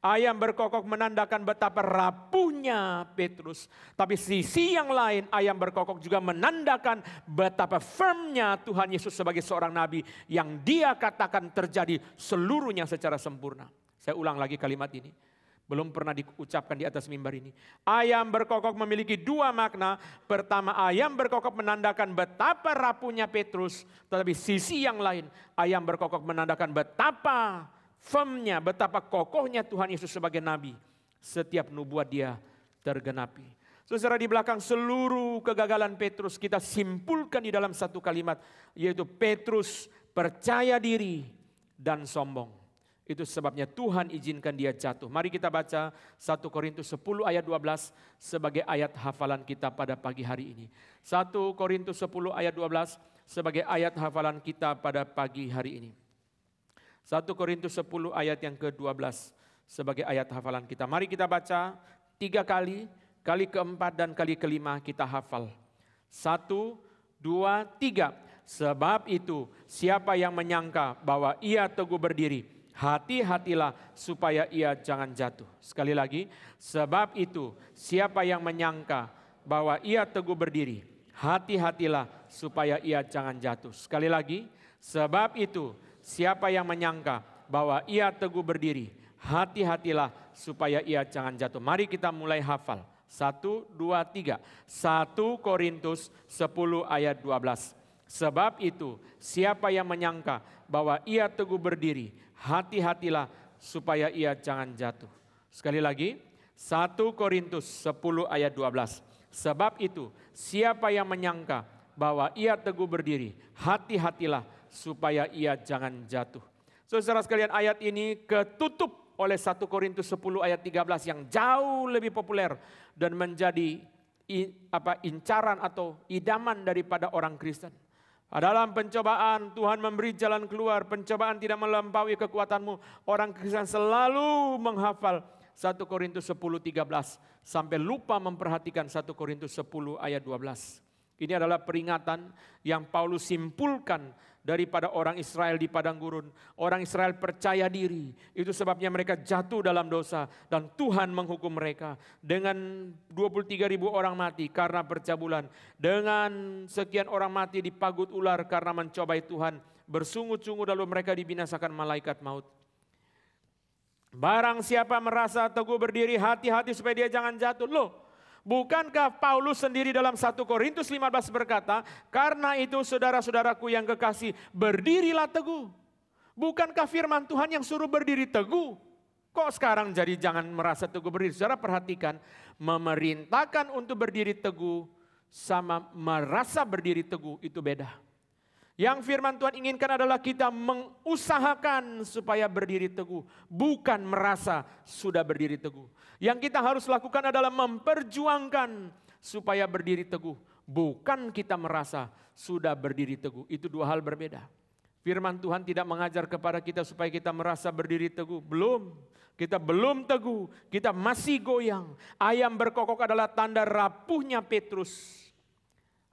Ayam berkokok menandakan betapa rapuhnya Petrus. Tapi sisi yang lain, ayam berkokok juga menandakan betapa firmnya Tuhan Yesus sebagai seorang nabi yang dia katakan terjadi seluruhnya secara sempurna. Saya ulang lagi kalimat ini. Belum pernah diucapkan di atas mimbar ini. Ayam berkokok memiliki 2 makna. Pertama, ayam berkokok menandakan betapa rapuhnya Petrus. Tetapi sisi yang lain, ayam berkokok menandakan betapa firmnya, betapa kokohnya Tuhan Yesus sebagai nabi. Setiap nubuat dia tergenapi. Saudara, di belakang seluruh kegagalan Petrus kita simpulkan di dalam satu kalimat, yaitu Petrus percaya diri dan sombong. Itu sebabnya Tuhan izinkan dia jatuh. Mari kita baca 1 Korintus 10 ayat 12 sebagai ayat hafalan kita pada pagi hari ini. 1 Korintus 10 ayat 12 sebagai ayat hafalan kita pada pagi hari ini. 1 Korintus 10 ayat yang ke-12 sebagai ayat hafalan kita. Mari kita baca 3 kali, kali keempat dan kali kelima kita hafal. 1, 2, 3. Sebab itu siapa yang menyangka bahwa ia teguh berdiri, hati-hatilah supaya ia jangan jatuh. Sekali lagi, sebab itu siapa yang menyangka bahwa ia teguh berdiri, hati-hatilah supaya ia jangan jatuh. Sekali lagi, sebab itu siapa yang menyangka bahwa ia teguh berdiri, hati-hatilah supaya ia jangan jatuh. Mari kita mulai hafal. 1, 2, 3. 1 Korintus 10 ayat 12. Sebab itu siapa yang menyangka bahwa ia teguh berdiri, hati-hatilah supaya ia jangan jatuh. Sekali lagi, 1 Korintus 10 ayat 12. Sebab itu siapa yang menyangka bahwa ia teguh berdiri, hati-hatilah supaya ia jangan jatuh. Saudara sekalian, ayat ini ketutup oleh 1 Korintus 10 ayat 13 yang jauh lebih populer dan menjadi incaran atau idaman daripada orang Kristen. Dalam pencobaan Tuhan memberi jalan keluar, pencobaan tidak melampaui kekuatanmu. Orang Kristen selalu menghafal 1 Korintus 10:13 sampai lupa memperhatikan 1 Korintus 10 ayat 12. Ini adalah peringatan yang Paulus simpulkan daripada orang Israel di padang gurun. Orang Israel percaya diri, itu sebabnya mereka jatuh dalam dosa dan Tuhan menghukum mereka. Dengan 23.000 orang mati karena percabulan, dengan sekian orang mati dipagut ular karena mencobai Tuhan, bersungut-sungut lalu mereka dibinasakan malaikat maut. Barang siapa merasa teguh berdiri, hati-hati supaya dia jangan jatuh. Loh, bukankah Paulus sendiri dalam 1 Korintus 15 berkata, karena itu saudara-saudaraku yang kekasih, berdirilah teguh. Bukankah firman Tuhan yang suruh berdiri teguh? Kok sekarang jadi jangan merasa teguh berdiri? Saudara perhatikan, memerintahkan untuk berdiri teguh sama merasa berdiri teguh itu beda. Yang firman Tuhan inginkan adalah kita mengusahakan supaya berdiri teguh, bukan merasa sudah berdiri teguh. Yang kita harus lakukan adalah memperjuangkan supaya berdiri teguh, bukan kita merasa sudah berdiri teguh. Itu 2 hal berbeda. Firman Tuhan tidak mengajar kepada kita supaya kita merasa berdiri teguh. Belum, kita belum teguh, kita masih goyang. Ayam berkokok adalah tanda rapuhnya Petrus.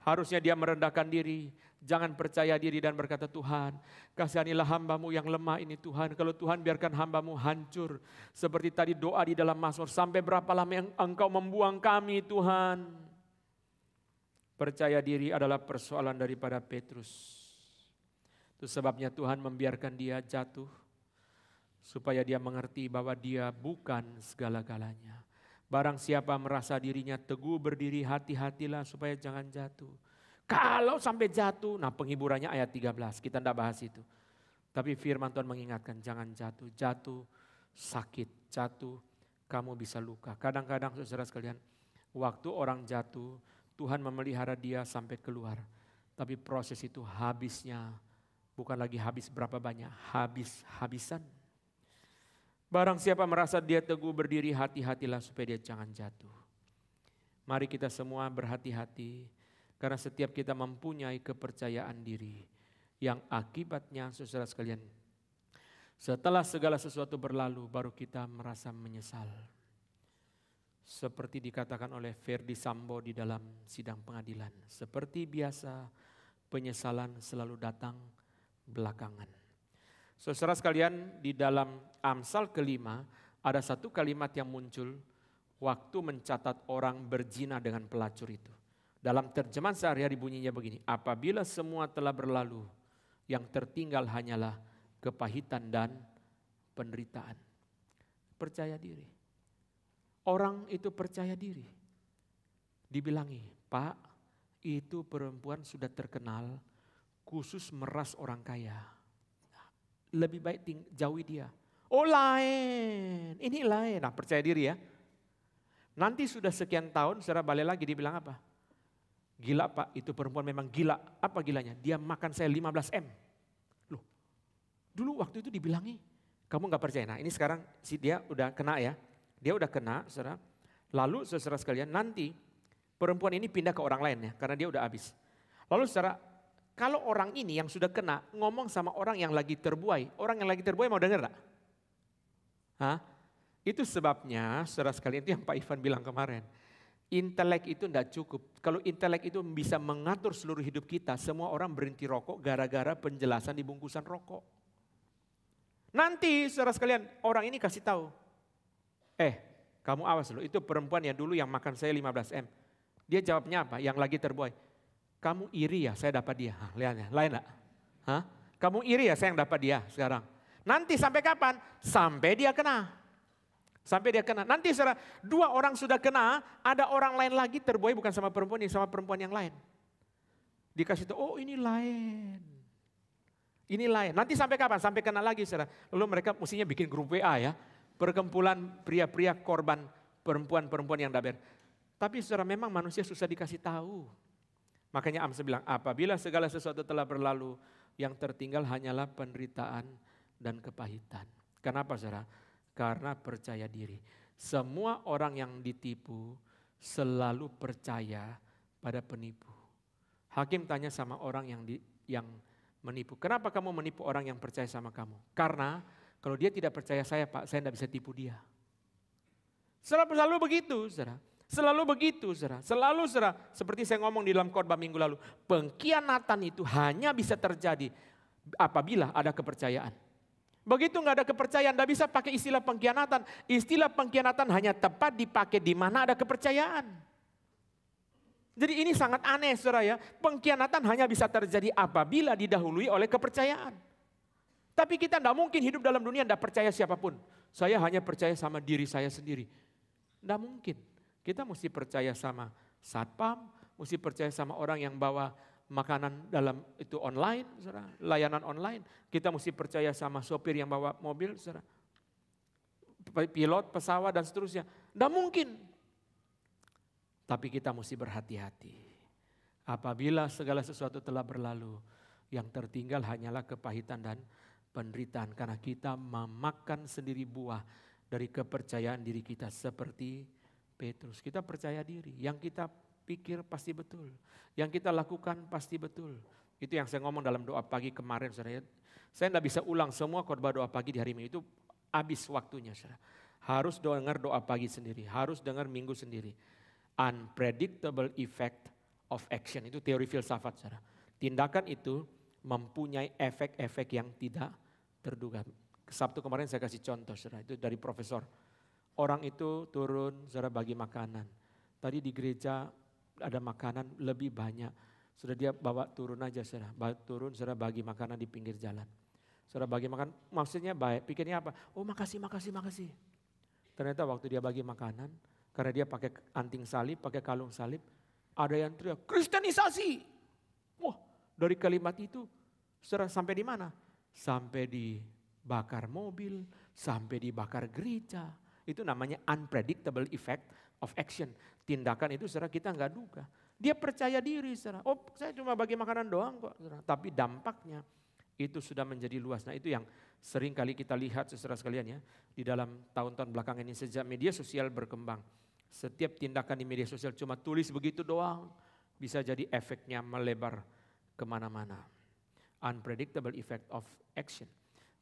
Harusnya dia merendahkan diri. Jangan percaya diri dan berkata, Tuhan kasihanilah hambamu yang lemah ini Tuhan. Kalau Tuhan biarkan hambamu hancur. Seperti tadi doa di dalam Mazmur, sampai berapa lama yang Engkau membuang kami Tuhan. Percaya diri adalah persoalan daripada Petrus. Itu sebabnya Tuhan membiarkan dia jatuh. Supaya dia mengerti bahwa dia bukan segala-galanya. Barang siapa merasa dirinya teguh berdiri, hati-hatilah supaya jangan jatuh. Kalau sampai jatuh, nah penghiburannya ayat 13, kita tidak bahas itu. Tapi firman Tuhan mengingatkan, jangan jatuh. Jatuh sakit, jatuh kamu bisa luka. Kadang-kadang saudara sekalian, waktu orang jatuh, Tuhan memelihara dia sampai keluar. Tapi proses itu habisnya, bukan lagi habis berapa banyak, habis-habisan. Barang siapa merasa dia teguh berdiri, hati-hatilah supaya dia jangan jatuh. Mari kita semua berhati-hati, karena setiap kita mempunyai kepercayaan diri, yang akibatnya saudara sekalian, setelah segala sesuatu berlalu, baru kita merasa menyesal. Seperti dikatakan oleh Ferdi Sambo di dalam sidang pengadilan. Seperti biasa, penyesalan selalu datang belakangan. Saudara sekalian, di dalam Amsal kelima, ada satu kalimat yang muncul waktu mencatat orang berzina dengan pelacur itu. Dalam terjemahan sehari-hari bunyinya begini, apabila semua telah berlalu, yang tertinggal hanyalah kepahitan dan penderitaan. Percaya diri. Orang itu percaya diri. Dibilangi, Pak, itu perempuan sudah terkenal khusus meras orang kaya. Lebih baik jauhi dia. Oh lain, ini lain. Nah percaya diri ya. Nanti sudah sekian tahun, saudara balik lagi dibilang apa? Gila Pak, itu perempuan memang gila. Apa gilanya? Dia makan saya 15 M. Loh, dulu waktu itu dibilangi, kamu gak percaya. Nah ini sekarang dia udah kena ya. Dia udah kena, saudara. Lalu saudara sekalian, nanti perempuan ini pindah ke orang lain ya, karena dia udah habis. Lalu saudara, kalau orang ini yang sudah kena ngomong sama orang yang lagi terbuai, orang yang lagi terbuai mau denger gak? Hah? Itu sebabnya, saudara sekalian, itu yang Pak Ivan bilang kemarin. Intelek itu tidak cukup. Kalau intelek itu bisa mengatur seluruh hidup kita, semua orang berhenti rokok gara-gara penjelasan di bungkusan rokok. Nanti, saudara sekalian, orang ini kasih tahu. Kamu awas loh, itu perempuan yang dulu yang makan saya 15 M. Dia jawabnya apa? Yang lagi terbuai. Kamu iri ya, saya dapat dia. Lihat ya, lain gak? Hah? Kamu iri ya, saya yang dapat dia sekarang. Nanti sampai kapan? Sampai dia kena. Sampai dia kena. Nanti saudara, 2 orang sudah kena, ada orang lain lagi terbuai bukan sama perempuan ini, sama perempuan yang lain. Dikasih tahu, oh ini lain. Ini lain. Nanti sampai kapan? Sampai kena lagi saudara. Lalu mereka mestinya bikin grup WA ya. Perkumpulan pria-pria korban perempuan-perempuan yang daber. Tapi saudara memang manusia susah dikasih tahu. Makanya Amsal bilang, apabila segala sesuatu telah berlalu, yang tertinggal hanyalah penderitaan dan kepahitan. Kenapa saudara? Karena percaya diri. Semua orang yang ditipu selalu percaya pada penipu. Hakim tanya sama orang yang menipu, kenapa kamu menipu orang yang percaya sama kamu? Karena kalau dia tidak percaya saya Pak, saya tidak bisa tipu dia. Selalu begitu saudara. Selalu begitu saudara. Selalu saudara, seperti saya ngomong di dalam khotbah minggu lalu. Pengkhianatan itu hanya bisa terjadi apabila ada kepercayaan. Begitu nggak ada kepercayaan, nggak bisa pakai istilah pengkhianatan. Istilah pengkhianatan hanya tepat dipakai di mana ada kepercayaan. Jadi ini sangat aneh saudara ya. Pengkhianatan hanya bisa terjadi apabila didahului oleh kepercayaan. Tapi kita tidak mungkin hidup dalam dunia tidak percaya siapapun. Saya hanya percaya sama diri saya sendiri. Tidak mungkin. Kita mesti percaya sama satpam, mesti percaya sama orang yang bawa makanan dalam itu online, saudara, layanan online. Kita mesti percaya sama sopir yang bawa mobil, saudara, pilot pesawat dan seterusnya. Tidak mungkin. Tapi kita mesti berhati-hati. Apabila segala sesuatu telah berlalu, yang tertinggal hanyalah kepahitan dan penderitaan. Karena kita memakan sendiri buah dari kepercayaan diri kita seperti Petrus. Kita percaya diri, yang kita pikir pasti betul. Yang kita lakukan pasti betul. Itu yang saya ngomong dalam doa pagi kemarin. Saudara. Saya tidak bisa ulang semua khotbah doa pagi di hari Minggu. Itu habis waktunya. Saudara. Harus dengar doa pagi sendiri. Harus dengar minggu sendiri. Unpredictable effect of action. Itu teori filsafat. Saudara. Tindakan itu mempunyai efek-efek yang tidak terduga. Sabtu kemarin saya kasih contoh. Saudara. Itu dari profesor. Orang itu turun, saudara, bagi makanan. Tadi di gereja ada makanan lebih banyak. Sudah dia bawa turun aja, saudara. Turun, saudara, bagi makanan di pinggir jalan. Saudara bagi makan, maksudnya baik. Pikirnya apa? Oh makasih. Ternyata waktu dia bagi makanan, karena dia pakai anting salib, pakai kalung salib, ada yang teriak, Kristenisasi. Wah, dari kalimat itu saudara sampai di mana? Sampai dibakar mobil, sampai dibakar gereja. Itu namanya unpredictable effect of action. Tindakan itu saudara kita nggak duga. Dia percaya diri saudara. Oh, saya cuma bagi makanan doang kok. Saudara. Tapi dampaknya itu sudah menjadi luas. Nah, itu yang sering kali kita lihat saudara sekalian ya. Di dalam tahun-tahun belakangan ini sejak media sosial berkembang. Setiap tindakan di media sosial cuma tulis begitu doang. Bisa jadi efeknya melebar kemana-mana. Unpredictable effect of action.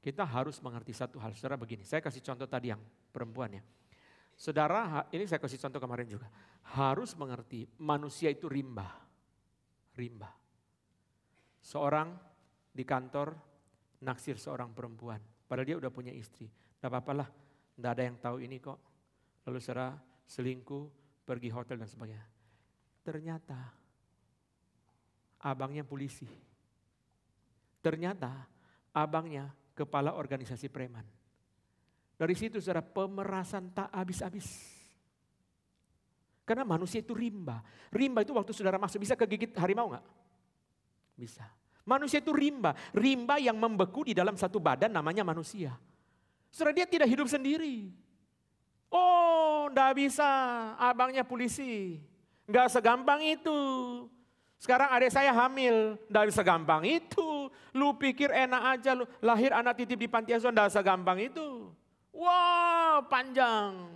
Kita harus mengerti satu hal. Saudara begini, saya kasih contoh tadi yang perempuan ya. Saudara, ini saya kasih contoh kemarin juga. Harus mengerti manusia itu rimba. Rimba. Seorang di kantor naksir seorang perempuan. Padahal dia udah punya istri. Tidak apa-apalah, tidak ada yang tahu ini kok. Lalu saudara selingkuh, pergi hotel dan sebagainya. Ternyata abangnya polisi. Ternyata abangnya kepala organisasi preman. Dari situ saudara pemerasan tak habis-habis. Karena manusia itu rimba. Rimba itu waktu saudara masuk bisa kegigit harimau enggak? Bisa. Manusia itu rimba. Rimba yang membeku di dalam satu badan namanya manusia. Saudara dia tidak hidup sendiri. Oh enggak bisa abangnya polisi. Enggak segampang itu. Sekarang adik saya hamil, enggak segampang itu. Lu pikir enak aja lu lahir anak titip di panti asuhan, enggak segampang itu. Wah, panjang.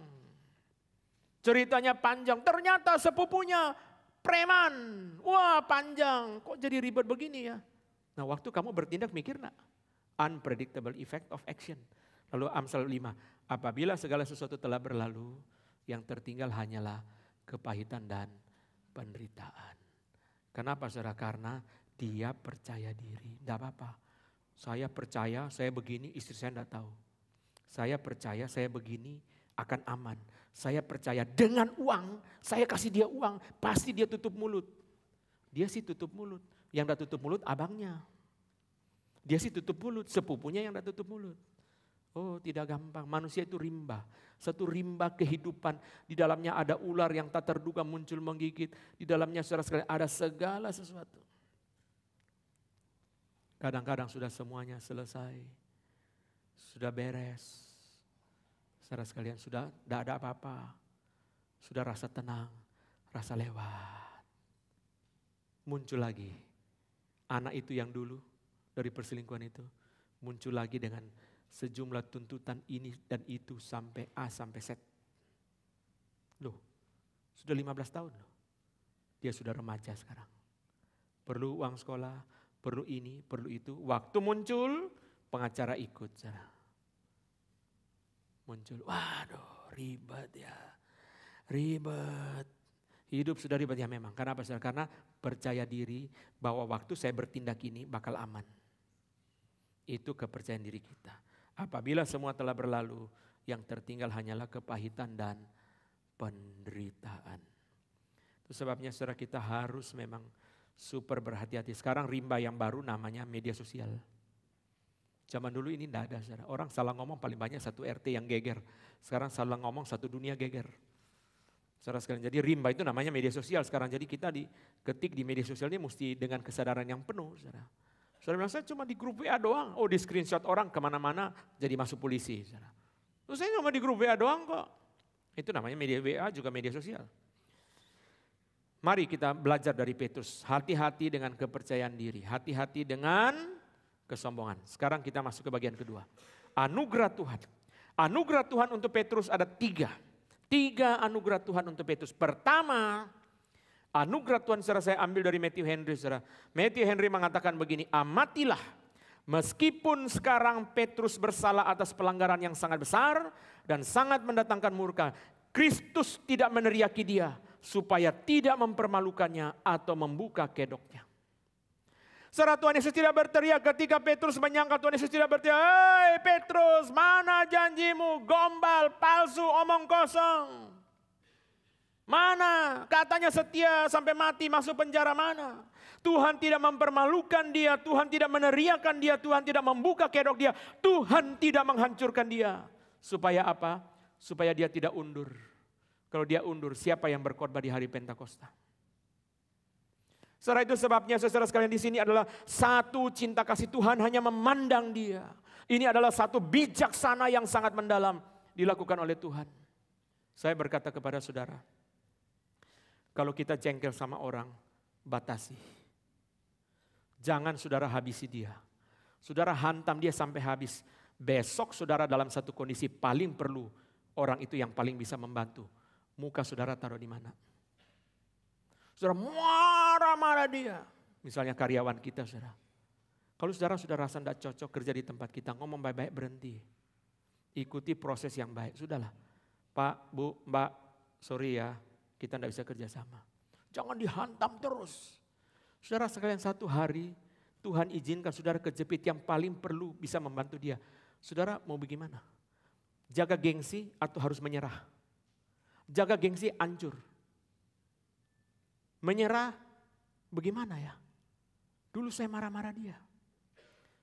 Ceritanya panjang. Ternyata sepupunya preman. Wah, panjang. Kok jadi ribet begini ya? Nah, waktu kamu bertindak mikir enggak? Unpredictable effect of action. Lalu Amsal 5. Apabila segala sesuatu telah berlalu, yang tertinggal hanyalah kepahitan dan penderitaan. Kenapa saudara? Karena dia percaya diri. Tidak apa-apa. Saya percaya, saya begini, istri saya tidak tahu. Saya percaya, saya begini akan aman. Saya percaya dengan uang, saya kasih dia uang, pasti dia tutup mulut. Dia sih tutup mulut. Yang tidak tutup mulut abangnya. Dia sih tutup mulut, sepupunya yang tidak tutup mulut. Oh tidak gampang, manusia itu rimba. Satu rimba kehidupan, di dalamnya ada ular yang tak terduga muncul menggigit. Di dalamnya saudara sekalian ada segala sesuatu. Kadang-kadang sudah semuanya selesai. Sudah beres. Saudara sekalian sudah tidak ada apa-apa. Sudah rasa tenang, rasa lewat. Muncul lagi. Anak itu yang dulu dari perselingkuhan itu. Muncul lagi dengan sejumlah tuntutan ini dan itu sampai A sampai Z. Loh, sudah 15 tahun loh. Dia sudah remaja sekarang. Perlu uang sekolah, perlu ini, perlu itu. Waktu muncul, pengacara ikut. Muncul, waduh ribet ya. Ribet. Hidup sudah ribet ya memang. Kenapa? Karena percaya diri bahwa waktu saya bertindak ini bakal aman. Itu kepercayaan diri kita. Apabila semua telah berlalu, yang tertinggal hanyalah kepahitan dan penderitaan. Itu sebabnya saudara kita harus memang super berhati-hati. Sekarang rimba yang baru namanya media sosial. Zaman dulu ini tidak ada saudara. Orang salah ngomong paling banyak satu RT yang geger. Sekarang salah ngomong satu dunia geger. Saudara sekalian, jadi rimba itu namanya media sosial sekarang. Jadi kita ketik di media sosial ini mesti dengan kesadaran yang penuh saudara. Saudara bilang, saya cuma di grup WA doang. Oh di screenshot orang kemana-mana jadi masuk polisi. Saudara. Terus saya cuma di grup WA doang kok. Itu namanya media WA juga media sosial. Mari kita belajar dari Petrus. Hati-hati dengan kepercayaan diri. Hati-hati dengan kesombongan. Sekarang kita masuk ke bagian kedua. Anugerah Tuhan. Anugerah Tuhan untuk Petrus ada 3. 3 anugerah Tuhan untuk Petrus. Pertama, anugerah Tuhan saudara saya ambil dari Matthew Henry. Saudara. Matthew Henry mengatakan begini, amatilah meskipun sekarang Petrus bersalah atas pelanggaran yang sangat besar dan sangat mendatangkan murka. Kristus tidak meneriaki dia supaya tidak mempermalukannya atau membuka kedoknya. Saudara, Tuhan Yesus tidak berteriak ketika Petrus menyangka Tuhan Yesus tidak berteriak, hei Petrus mana janjimu, gombal, palsu, omong kosong. Mana? Katanya setia sampai mati masuk penjara mana? Tuhan tidak mempermalukan dia, Tuhan tidak meneriakan dia, Tuhan tidak membuka kedok dia, Tuhan tidak menghancurkan dia. Supaya apa? Supaya dia tidak undur. Kalau dia undur, siapa yang berkhotbah di hari Pentakosta? Saudara, itu sebabnya saudara sekalian di sini adalah satu cinta kasih Tuhan hanya memandang dia. Ini adalah satu bijaksana yang sangat mendalam dilakukan oleh Tuhan. Saya berkata kepada saudara, kalau kita jengkel sama orang, batasi. Jangan saudara habisi dia. Saudara hantam dia sampai habis. Besok saudara dalam satu kondisi paling perlu, orang itu yang paling bisa membantu. Muka saudara taruh di mana? Saudara marah-marah dia. Misalnya karyawan kita, saudara. Kalau saudara sudah rasa tidak cocok kerja di tempat kita, ngomong baik-baik, berhenti. Ikuti proses yang baik. Sudahlah, Pak, Bu, Mbak, sorry ya, kita tidak bisa kerja sama. Jangan dihantam terus. Saudara sekalian, satu hari Tuhan izinkan saudara kejepit yang paling perlu bisa membantu dia. Saudara mau bagaimana? Jaga gengsi atau harus menyerah? Jaga gengsi hancur. Menyerah bagaimana ya? Dulu saya marah-marah dia.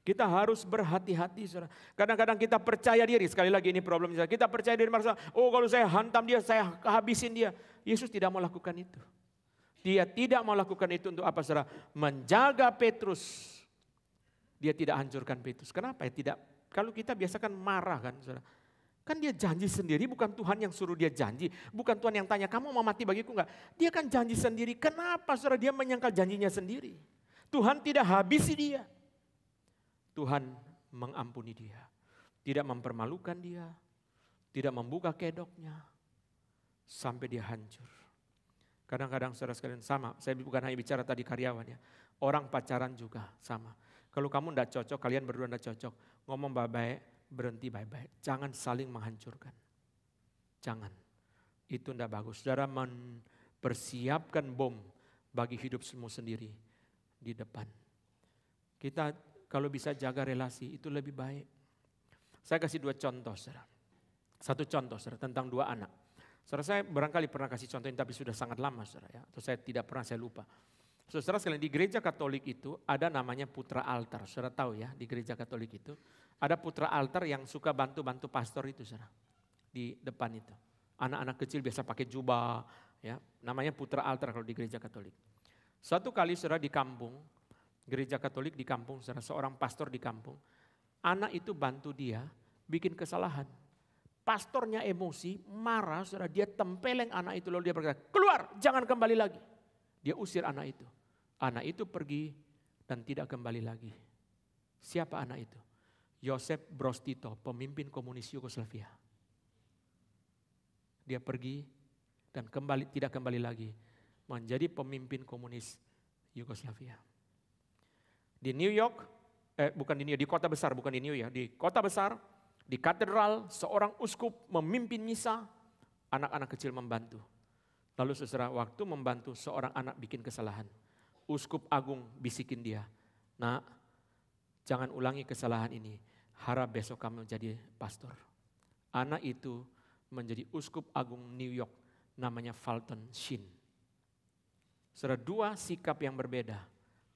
Kita harus berhati-hati, saudara. Kadang-kadang kita percaya diri, sekali lagi ini problemnya. Kita percaya diri merasa, oh kalau saya hantam dia, saya habisin dia. Yesus tidak mau lakukan itu. Dia tidak mau lakukan itu untuk apa, saudara? Menjaga Petrus. Dia tidak hancurkan Petrus. Kenapa ya tidak? Kalau kita biasa kan marah kan, saudara. Kan dia janji sendiri, bukan Tuhan yang suruh dia janji. Bukan Tuhan yang tanya, kamu mau mati bagiku enggak? Dia kan janji sendiri. Kenapa saudara dia menyangkal janjinya sendiri? Tuhan tidak habisi dia. Tuhan mengampuni dia. Tidak mempermalukan dia. Tidak membuka kedoknya. Sampai dia hancur. Kadang-kadang saudara sekalian sama. Saya bukan hanya bicara tadi karyawan ya. Orang pacaran juga sama. Kalau kamu tidak cocok, kalian berdua tidak cocok. Ngomong baik-baik. Berhenti baik-baik. Jangan saling menghancurkan. Jangan. Itu tidak bagus. Saudara mempersiapkan bom bagi hidup semua sendiri di depan. Kita kalau bisa jaga relasi itu lebih baik. Saya kasih dua contoh, saudara. Satu contoh, saudara, tentang dua anak. Saudara, saya barangkali pernah kasih contoh ini tapi sudah sangat lama, saudara ya. Atau saya tidak pernah, saya lupa. Saudara sekalian, di gereja Katolik itu ada namanya putra altar. Saudara tahu ya, di gereja Katolik itu ada putra altar yang suka bantu-bantu pastor itu, saudara. Di depan itu. Anak-anak kecil biasa pakai jubah, ya. Namanya putra altar kalau di gereja Katolik. Suatu kali saudara di kampung, gereja Katolik di kampung, saudara, seorang pastor di kampung. Anak itu bantu dia bikin kesalahan. Pastornya emosi, marah, saudara, dia tempeleng anak itu lalu dia berkata, keluar, jangan kembali lagi. Dia usir anak itu. Anak itu pergi dan tidak kembali lagi. Siapa anak itu? Joseph Broz Tito, pemimpin komunis Yugoslavia. Dia pergi dan tidak kembali lagi menjadi pemimpin komunis Yugoslavia. Di New York, di kota besar, bukan di New York, di kota besar, di katedral, seorang uskup memimpin misa, anak-anak kecil membantu. Lalu saudara, waktu membantu seorang anak bikin kesalahan, uskup agung bisikin dia, nak, jangan ulangi kesalahan ini, harap besok kamu menjadi pastor. Anak itu menjadi uskup agung New York, namanya Fulton Sheen. Saudara, dua sikap yang berbeda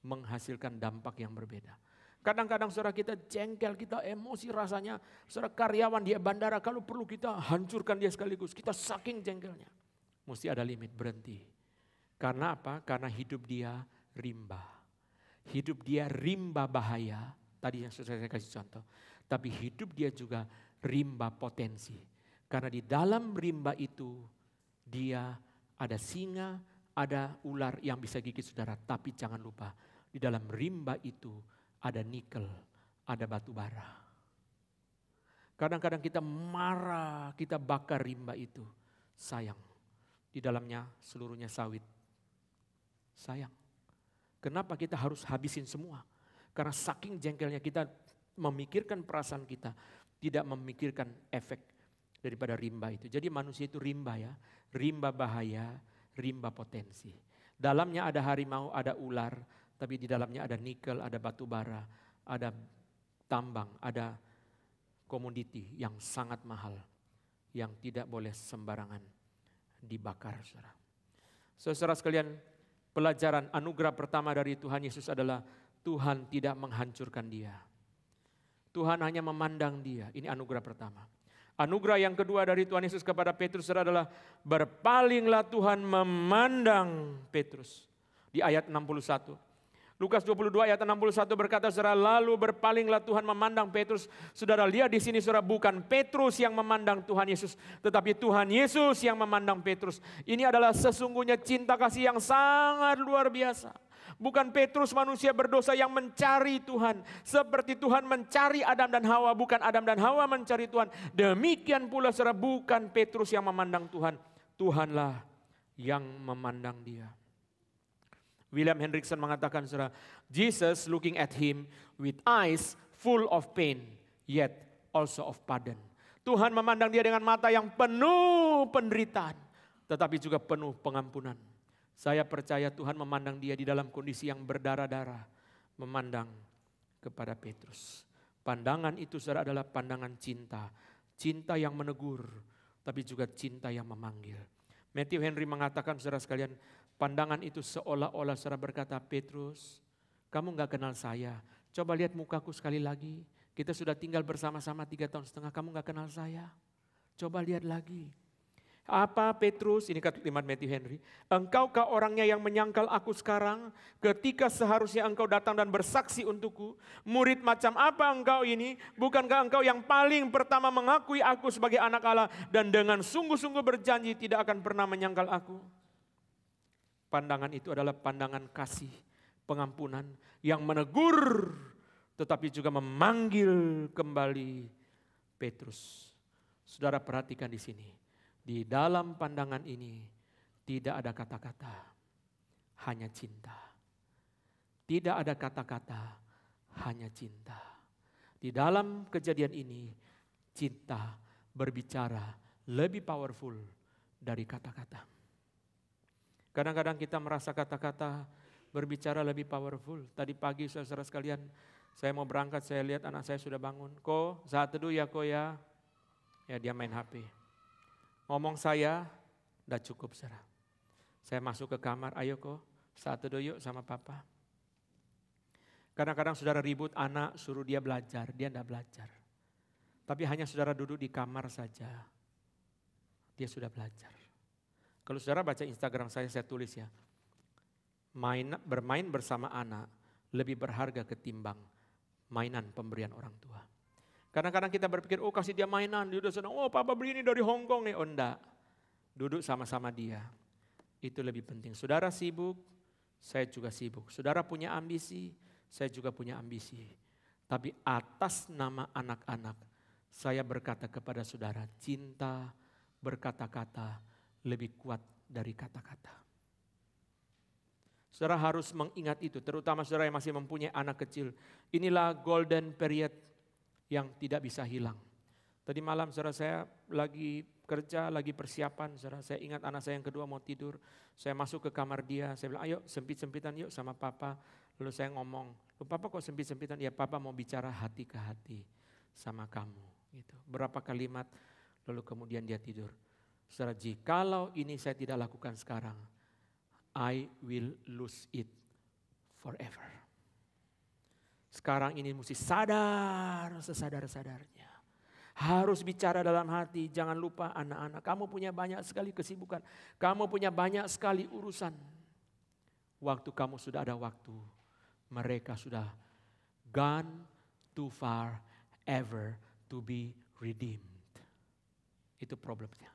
menghasilkan dampak yang berbeda. Kadang-kadang saudara kita jengkel, kita emosi rasanya. Saudara karyawan di bandara, kalau perlu kita hancurkan dia sekaligus. Kita saking jengkelnya. Mesti ada limit, berhenti. Karena apa? Karena hidup dia rimba. Hidup dia rimba bahaya. Tadi yang sudah saya kasih contoh. Tapi hidup dia juga rimba potensi. Karena di dalam rimba itu dia ada singa, ada ular yang bisa gigit saudara. Tapi jangan lupa, di dalam rimba itu ada nikel, ada batu bara. Kadang-kadang kita marah, kita bakar rimba itu. Sayang, di dalamnya seluruhnya sawit. Sayang. Kenapa kita harus habisin semua? Karena saking jengkelnya kita memikirkan perasaan kita, tidak memikirkan efek daripada rimba itu. Jadi manusia itu rimba ya, rimba bahaya, rimba potensi. Dalamnya ada harimau, ada ular, tapi di dalamnya ada nikel, ada batu bara, ada tambang, ada komoditi yang sangat mahal, yang tidak boleh sembarangan dibakar. Saudara sekalian, pelajaran anugerah pertama dari Tuhan Yesus adalah Tuhan tidak menghancurkan dia. Tuhan hanya memandang dia. Ini anugerah pertama. Anugerah yang kedua dari Tuhan Yesus kepada Petrus adalah berpalinglah Tuhan memandang Petrus. di ayat 61. Lukas 22 ayat 61 berkata, saudara, lalu berpalinglah Tuhan memandang Petrus. Saudara, lihat di sini, saudara, bukan Petrus yang memandang Tuhan Yesus, tetapi Tuhan Yesus yang memandang Petrus. Ini adalah sesungguhnya cinta kasih yang sangat luar biasa. Bukan Petrus manusia berdosa yang mencari Tuhan. Seperti Tuhan mencari Adam dan Hawa, bukan Adam dan Hawa mencari Tuhan. Demikian pula, saudara, bukan Petrus yang memandang Tuhan. Tuhanlah yang memandang dia. William Hendriksen mengatakan, saudara, Jesus looking at him with eyes full of pain, yet also of pardon. Tuhan memandang dia dengan mata yang penuh penderitaan, tetapi juga penuh pengampunan. Saya percaya Tuhan memandang dia di dalam kondisi yang berdarah-darah, memandang kepada Petrus. Pandangan itu, saudara, adalah pandangan cinta. Cinta yang menegur, tapi juga cinta yang memanggil. Matthew Henry mengatakan, saudara sekalian, pandangan itu seolah-olah saudara berkata, Petrus, kamu gak kenal saya. Coba lihat mukaku sekali lagi. Kita sudah tinggal bersama-sama 3,5 tahun, kamu gak kenal saya. Coba lihat lagi. Apa Petrus, ini kalimat Matthew Henry, engkaukah orangnya yang menyangkal aku sekarang ketika seharusnya engkau datang dan bersaksi untukku? Murid macam apa engkau ini? Bukankah engkau yang paling pertama mengakui aku sebagai anak Allah dan dengan sungguh-sungguh berjanji tidak akan pernah menyangkal aku? Pandangan itu adalah pandangan kasih, pengampunan yang menegur tetapi juga memanggil kembali Petrus. Saudara perhatikan di sini. Di dalam pandangan ini tidak ada kata-kata, hanya cinta. Tidak ada kata-kata, hanya cinta. Di dalam kejadian ini, cinta berbicara lebih powerful dari kata-kata. Kadang-kadang kita merasa kata-kata berbicara lebih powerful. Tadi pagi saudara sekalian, saya mau berangkat, saya lihat anak saya sudah bangun. Ko, saat teduh ya ko ya. Ya dia main HP. Ngomong saya, udah cukup saudara. Saya masuk ke kamar, ayo kok saat teduh yuk sama papa. Kadang-kadang saudara ribut anak, suruh dia belajar, dia enggak belajar. Tapi hanya saudara duduk di kamar saja, dia sudah belajar. Kalau saudara baca Instagram saya tulis ya, bermain bersama anak lebih berharga ketimbang mainan pemberian orang tua. Kadang-kadang kita berpikir, oh kasih dia mainan, dia udah senang, oh papa beli ini dari Hong Kong nih. Oh enggak, duduk sama-sama dia. Itu lebih penting. Saudara sibuk, saya juga sibuk. Saudara punya ambisi, saya juga punya ambisi. Tapi atas nama anak-anak, saya berkata kepada saudara, cinta berkata-kata lebih kuat dari kata-kata. Saudara harus mengingat itu, terutama saudara yang masih mempunyai anak kecil. Inilah golden period yang tidak bisa hilang. Tadi malam saudara saya lagi kerja, lagi persiapan. Saudara saya ingat anak saya yang kedua mau tidur. Saya masuk ke kamar dia, saya bilang ayo sempit-sempitan yuk sama papa. Lalu saya ngomong, papa kok sempit-sempitan? Ya papa mau bicara hati ke hati sama kamu. Gitu. Berapa kalimat lalu kemudian dia tidur. Saudara, jikalau ini saya tidak lakukan sekarang, I will lose it forever. Sekarang ini mesti sadar, sesadar-sadarnya. Harus bicara dalam hati, jangan lupa anak-anak. Kamu punya banyak sekali kesibukan, kamu punya banyak sekali urusan. Waktu kamu sudah ada waktu, mereka sudah gone too far ever to be redeemed. Itu problemnya.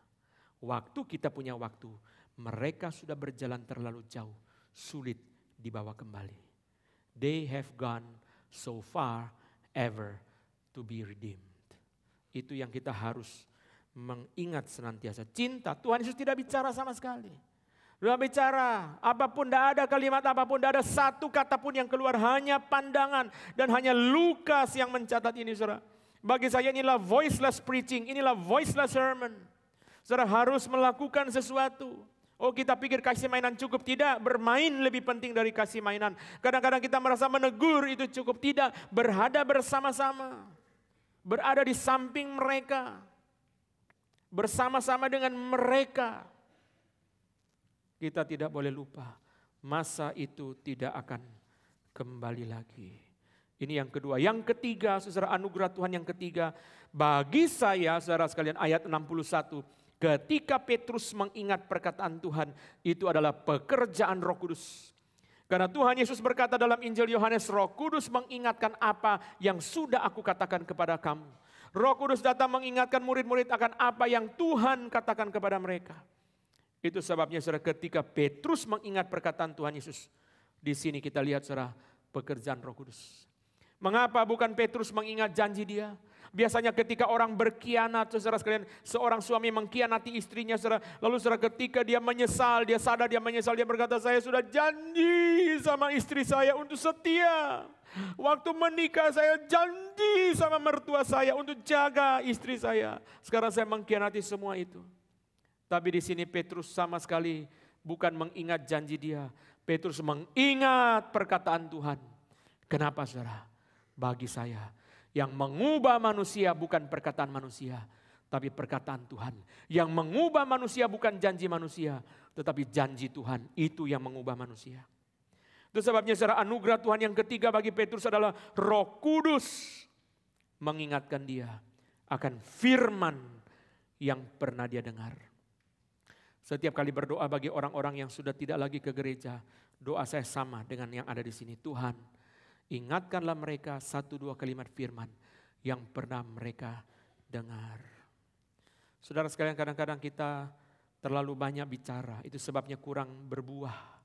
Waktu kita punya waktu, mereka sudah berjalan terlalu jauh, sulit dibawa kembali. They have gone so far ever to be redeemed. Itu yang kita harus mengingat senantiasa. Cinta, Tuhan Yesus tidak bicara sama sekali. Dia bicara, apapun, tidak ada kalimat apapun, tidak ada satu kata pun yang keluar, hanya pandangan. Dan hanya Lukas yang mencatat ini, saudara. Bagi saya inilah voiceless preaching, inilah voiceless sermon. Saudara harus melakukan sesuatu. Oh kita pikir kasih mainan cukup, tidak, bermain lebih penting dari kasih mainan. Kadang-kadang kita merasa menegur itu cukup, tidak, berada bersama-sama. Berada di samping mereka. Bersama-sama dengan mereka. Kita tidak boleh lupa, masa itu tidak akan kembali lagi. Ini yang kedua. Yang ketiga, saudara, anugerah Tuhan yang ketiga. Bagi saya, saudara sekalian, ayat 61. Ketika Petrus mengingat perkataan Tuhan, itu adalah pekerjaan Roh Kudus. Karena Tuhan Yesus berkata dalam Injil Yohanes, Roh Kudus mengingatkan apa yang sudah aku katakan kepada kamu. Roh Kudus datang mengingatkan murid-murid akan apa yang Tuhan katakan kepada mereka. Itu sebabnya saudara, ketika Petrus mengingat perkataan Tuhan Yesus, di sini kita lihat saudara pekerjaan Roh Kudus. Mengapa bukan Petrus mengingat janji dia? Biasanya ketika orang berkhianat, saudara sekalian, seorang suami mengkhianati istrinya, saudara, lalu saudara ketika dia menyesal, dia sadar dia menyesal, dia berkata, saya sudah janji sama istri saya untuk setia. Waktu menikah saya janji sama mertua saya untuk jaga istri saya. Sekarang saya mengkhianati semua itu. Tapi di sini Petrus sama sekali bukan mengingat janji dia. Petrus mengingat perkataan Tuhan. Kenapa saudara? Bagi saya, yang mengubah manusia bukan perkataan manusia, tapi perkataan Tuhan. Yang mengubah manusia bukan janji manusia, tetapi janji Tuhan. Itu yang mengubah manusia. Itu sebabnya saudara, anugerah Tuhan yang ketiga bagi Petrus adalah Roh Kudus mengingatkan dia akan firman yang pernah dia dengar. Setiap kali berdoa bagi orang-orang yang sudah tidak lagi ke gereja, doa saya sama dengan yang ada di sini. Tuhan, ingatkanlah mereka 1-2 kalimat firman yang pernah mereka dengar. Saudara sekalian, kadang-kadang kita terlalu banyak bicara, itu sebabnya kurang berbuah.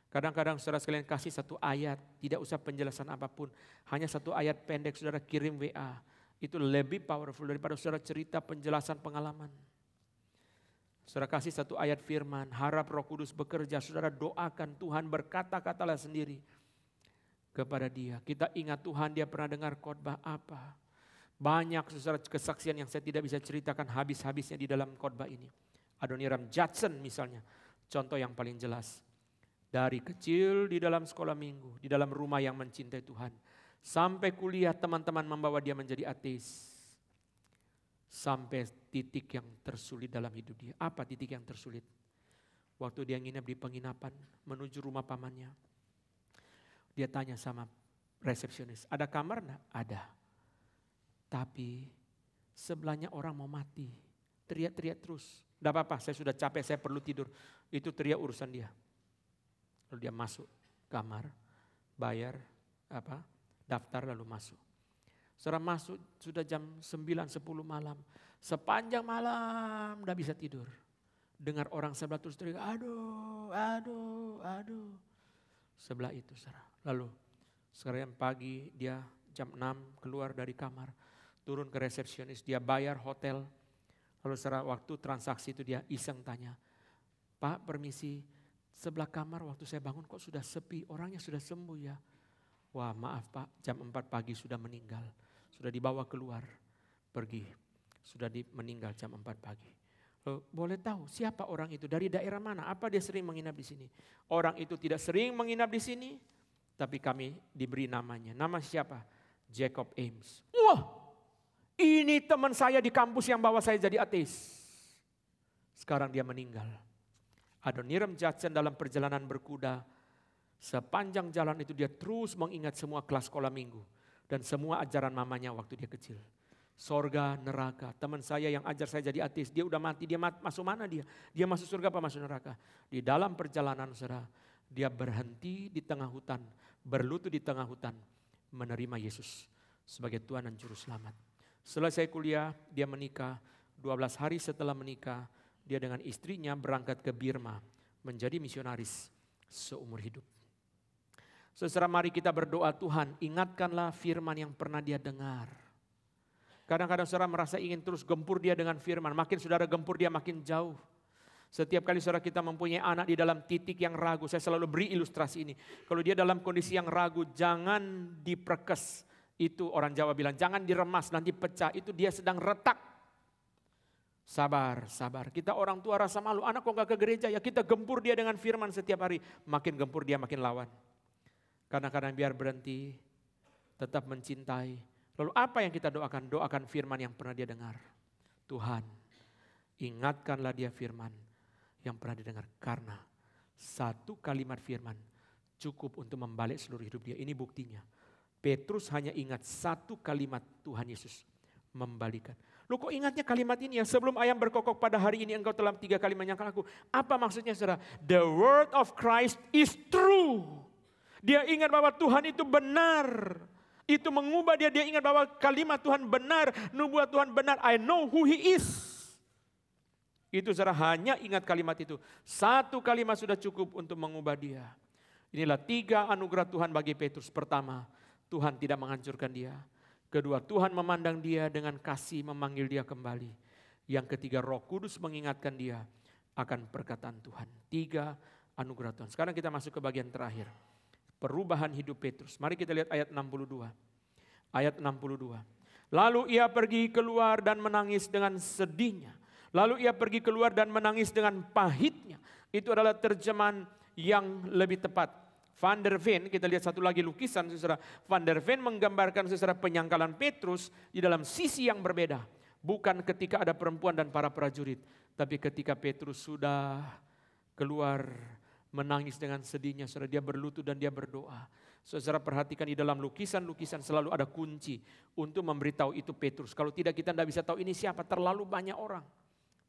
Kadang-kadang saudara sekalian kasih satu ayat, tidak usah penjelasan apapun, hanya satu ayat pendek saudara kirim WA, itu lebih powerful daripada saudara cerita penjelasan pengalaman. Saudara kasih satu ayat firman, harap Roh Kudus bekerja, saudara doakan Tuhan, berkata-katalah sendiri kepada dia. Kita ingat Tuhan, dia pernah dengar khotbah apa. Banyak saudara kesaksian yang saya tidak bisa ceritakan habis-habisnya di dalam khotbah ini. Adoniram Judson misalnya, contoh yang paling jelas. Dari kecil di dalam sekolah minggu, di dalam rumah yang mencintai Tuhan. Sampai kuliah teman-teman membawa dia menjadi ateis. Sampai titik yang tersulit dalam hidup dia. Apa titik yang tersulit? Waktu dia nginep di penginapan menuju rumah pamannya. Dia tanya sama resepsionis, ada kamar enggak? Ada. Tapi sebelahnya orang mau mati. Teriak-teriak terus. Enggak apa-apa, saya sudah capek, saya perlu tidur. Itu teriak urusan dia. Lalu dia masuk kamar, bayar daftar lalu masuk. Saudara masuk sudah jam 9-10 malam. Sepanjang malam tidak bisa tidur. Dengar orang sebelah terus teriak, aduh, aduh, aduh. Sebelah itu saudara. Lalu sekarang pagi dia jam 6 keluar dari kamar. Turun ke resepsionis, dia bayar hotel. Lalu saudara waktu transaksi itu dia iseng tanya, Pak permisi, sebelah kamar waktu saya bangun kok sudah sepi, orangnya sudah sembuh ya. Wah maaf Pak, jam 4 pagi sudah meninggal. Sudah dibawa keluar, pergi. Sudah meninggal jam 4 pagi. Boleh tahu siapa orang itu, dari daerah mana, apa dia sering menginap di sini? Orang itu tidak sering menginap di sini, tapi kami diberi namanya. Nama siapa? Jacob Ames. Wah, ini teman saya di kampus yang bawa saya jadi ateis. Sekarang dia meninggal. Adoniram Judson dalam perjalanan berkuda, sepanjang jalan itu dia terus mengingat semua kelas sekolah minggu. Dan semua ajaran mamanya waktu dia kecil. Sorga, neraka. Teman saya yang ajar saya jadi ateis, dia udah mati, dia masuk mana dia? Dia masuk surga apa masuk neraka? Di dalam perjalanan saudara, dia berhenti di tengah hutan, berlutut di tengah hutan, menerima Yesus sebagai Tuhan dan Juru Selamat. Selesai kuliah, dia menikah. 12 hari setelah menikah, dia dengan istrinya berangkat ke Birma, menjadi misionaris seumur hidup. Saudara, mari kita berdoa, Tuhan ingatkanlah firman yang pernah dia dengar. Kadang-kadang saudara merasa ingin terus gempur dia dengan firman. Makin saudara gempur dia makin jauh. Setiap kali saudara kita mempunyai anak di dalam titik yang ragu. Saya selalu beri ilustrasi ini. Kalau dia dalam kondisi yang ragu, jangan diperkes. Itu orang Jawa bilang, jangan diremas nanti pecah. Itu dia sedang retak. Sabar, sabar. Kita orang tua rasa malu. Anak kok gak ke gereja? Ya kita gempur dia dengan firman setiap hari. Makin gempur dia makin lawan. Kadang-kadang biar berhenti, tetap mencintai. Lalu apa yang kita doakan? Doakan firman yang pernah dia dengar. Tuhan, ingatkanlah dia firman yang pernah didengar. Karena satu kalimat firman cukup untuk membalik seluruh hidup dia. Ini buktinya. Petrus hanya ingat satu kalimat Tuhan Yesus membalikan. Lu kok ingatnya kalimat ini ya? Sebelum ayam berkokok pada hari ini engkau telah 3 kali menyangkal aku. Apa maksudnya saudara? The word of Christ is true. Dia ingat bahwa Tuhan itu benar. Itu mengubah dia. Dia ingat bahwa kalimat Tuhan benar, nubuat Tuhan benar. I know who He is. Itu saudara, hanya ingat kalimat itu. Satu kalimat sudah cukup untuk mengubah dia. Inilah 3 anugerah Tuhan bagi Petrus. Pertama, Tuhan tidak menghancurkan dia. Kedua, Tuhan memandang dia dengan kasih, memanggil dia kembali. Yang ketiga, Roh Kudus mengingatkan dia akan perkataan Tuhan. 3 anugerah Tuhan. Sekarang kita masuk ke bagian terakhir. Perubahan hidup Petrus. Mari kita lihat ayat 62. Ayat 62. Lalu ia pergi keluar dan menangis dengan sedihnya. Lalu ia pergi keluar dan menangis dengan pahitnya. Itu adalah terjemahan yang lebih tepat. Van der Ven, kita lihat satu lagi lukisan saudara. Van der Ven menggambarkan saudara penyangkalan Petrus di dalam sisi yang berbeda. Bukan ketika ada perempuan dan para prajurit. Tapi ketika Petrus sudah keluar menangis dengan sedihnya, saudara, dia berlutut dan dia berdoa. Saudara perhatikan di dalam lukisan-lukisan selalu ada kunci untuk memberitahu itu Petrus. Kalau tidak kita tidak bisa tahu ini siapa, terlalu banyak orang.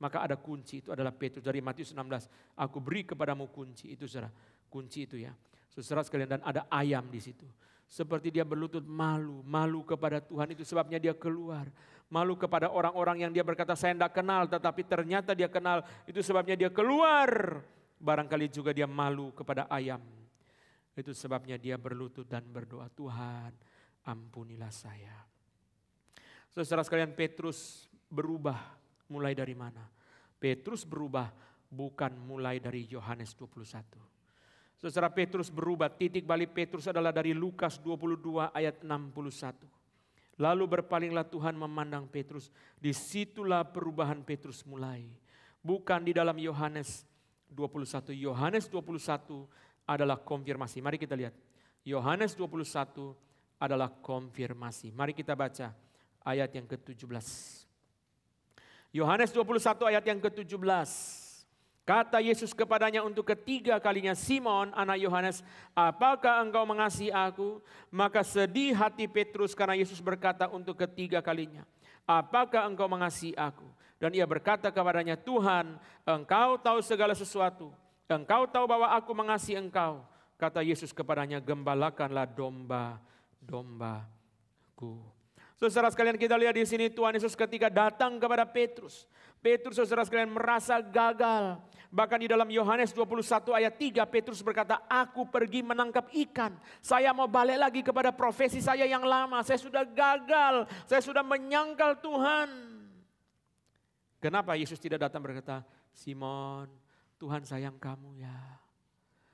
Maka ada kunci, itu adalah Petrus. Dari Matius 16, aku beri kepadamu kunci. Itu saudara, kunci itu ya. Saudara sekalian, dan ada ayam di situ. Seperti dia berlutut malu kepada Tuhan, itu sebabnya dia keluar. Malu kepada orang-orang yang dia berkata saya tidak kenal, tetapi ternyata dia kenal. Itu sebabnya dia keluar. Barangkali juga dia malu kepada ayam. Itu sebabnya dia berlutut dan berdoa, Tuhan ampunilah saya. Saudara sekalian, Petrus berubah mulai dari mana? Petrus berubah bukan mulai dari Yohanes 21. Saudara, Petrus berubah, titik balik Petrus adalah dari Lukas 22 ayat 61. Lalu berpalinglah Tuhan memandang Petrus. Disitulah perubahan Petrus mulai. Bukan di dalam Yohanes 21. Yohanes 21 adalah konfirmasi. Mari kita lihat. Yohanes 21 adalah konfirmasi. Mari kita baca ayat yang ke-17. Yohanes 21 ayat yang ke-17. Kata Yesus kepadanya untuk ketiga kalinya, Simon anak Yohanes, apakah engkau mengasihi aku? Maka sedih hati Petrus karena Yesus berkata untuk ketiga kalinya, apakah engkau mengasihi aku? Dan ia berkata kepadanya, Tuhan, engkau tahu segala sesuatu. Engkau tahu bahwa aku mengasihi engkau. Kata Yesus kepadanya, gembalakanlah domba-dombaku. Saudara sekalian, kita lihat di sini Tuhan Yesus ketika datang kepada Petrus. Petrus, saudara sekalian, merasa gagal. Bahkan di dalam Yohanes 21 ayat 3 Petrus berkata, aku pergi menangkap ikan. Saya mau balik lagi kepada profesi saya yang lama. Saya sudah gagal. Saya sudah menyangkal Tuhan. Kenapa Yesus tidak datang berkata, Simon, Tuhan sayang kamu ya.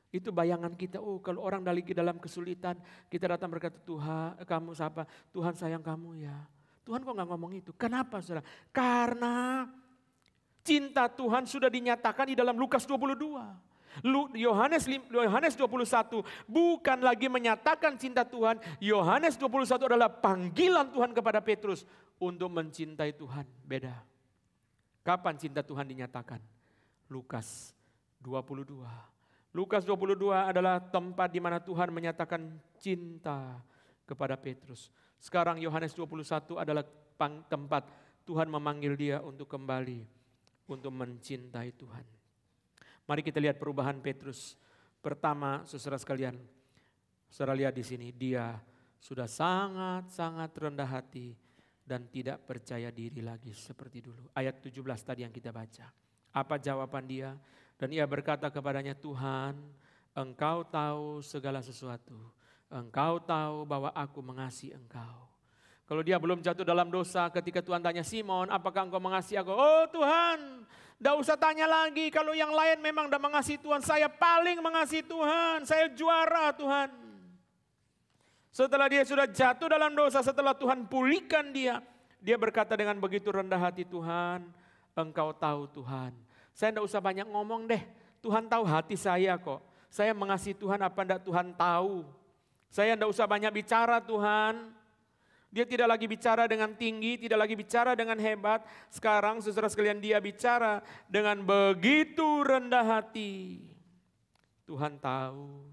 Itu bayangan kita, kalau orang lagi dalam kesulitan, kita datang berkata, Tuhan, kamu siapa? Tuhan sayang kamu ya. Tuhan kok gak ngomong itu? Kenapa saudara? Karena cinta Tuhan sudah dinyatakan di dalam Lukas 22. Yohanes 21 bukan lagi menyatakan cinta Tuhan. Yohanes 21 adalah panggilan Tuhan kepada Petrus untuk mencintai Tuhan. Beda. Kapan cinta Tuhan dinyatakan? Lukas 22. Lukas 22 adalah tempat di mana Tuhan menyatakan cinta kepada Petrus. Sekarang Yohanes 21 adalah tempat Tuhan memanggil dia untuk kembali, untuk mencintai Tuhan. Mari kita lihat perubahan Petrus. Pertama, saudara sekalian, saudara lihat di sini, dia sudah sangat-sangat rendah hati dan tidak percaya diri lagi seperti dulu. Ayat 17 tadi yang kita baca. Apa jawaban dia? Dan ia berkata kepadanya, Tuhan, engkau tahu segala sesuatu. Engkau tahu bahwa aku mengasihi engkau. Kalau dia belum jatuh dalam dosa, ketika Tuhan tanya, Simon, apakah engkau mengasihi aku? Oh Tuhan, tidak usah tanya lagi. Kalau yang lain memang tidak mengasihi Tuhan, saya paling mengasihi Tuhan. Saya juara Tuhan. Setelah dia sudah jatuh dalam dosa, setelah Tuhan pulihkan dia berkata dengan begitu rendah hati, Tuhan, engkau tahu Tuhan. Saya tidak usah banyak ngomong deh. Tuhan tahu hati saya kok. Saya mengasihi Tuhan apa tidak Tuhan tahu. Saya tidak usah banyak bicara Tuhan. Dia tidak lagi bicara dengan tinggi, tidak lagi bicara dengan hebat. Sekarang saudara sekalian dia bicara dengan begitu rendah hati. Tuhan tahu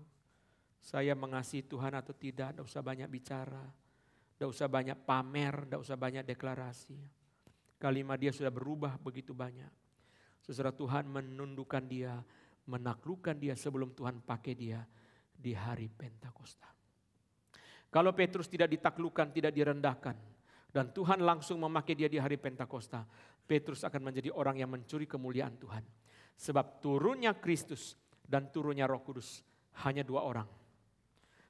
saya mengasihi Tuhan atau tidak. Tidak usah banyak bicara. Tidak usah banyak pamer, tidak usah banyak deklarasi. Kalimat dia sudah berubah begitu banyak. Saudara, Tuhan menundukkan dia, menaklukkan dia sebelum Tuhan pakai dia. di hari Pentakosta. Kalau Petrus tidak ditaklukkan, tidak direndahkan, dan Tuhan langsung memakai dia di hari Pentakosta, Petrus akan menjadi orang yang mencuri kemuliaan Tuhan. Sebab turunnya Kristus dan turunnya Roh Kudus hanya dua orang.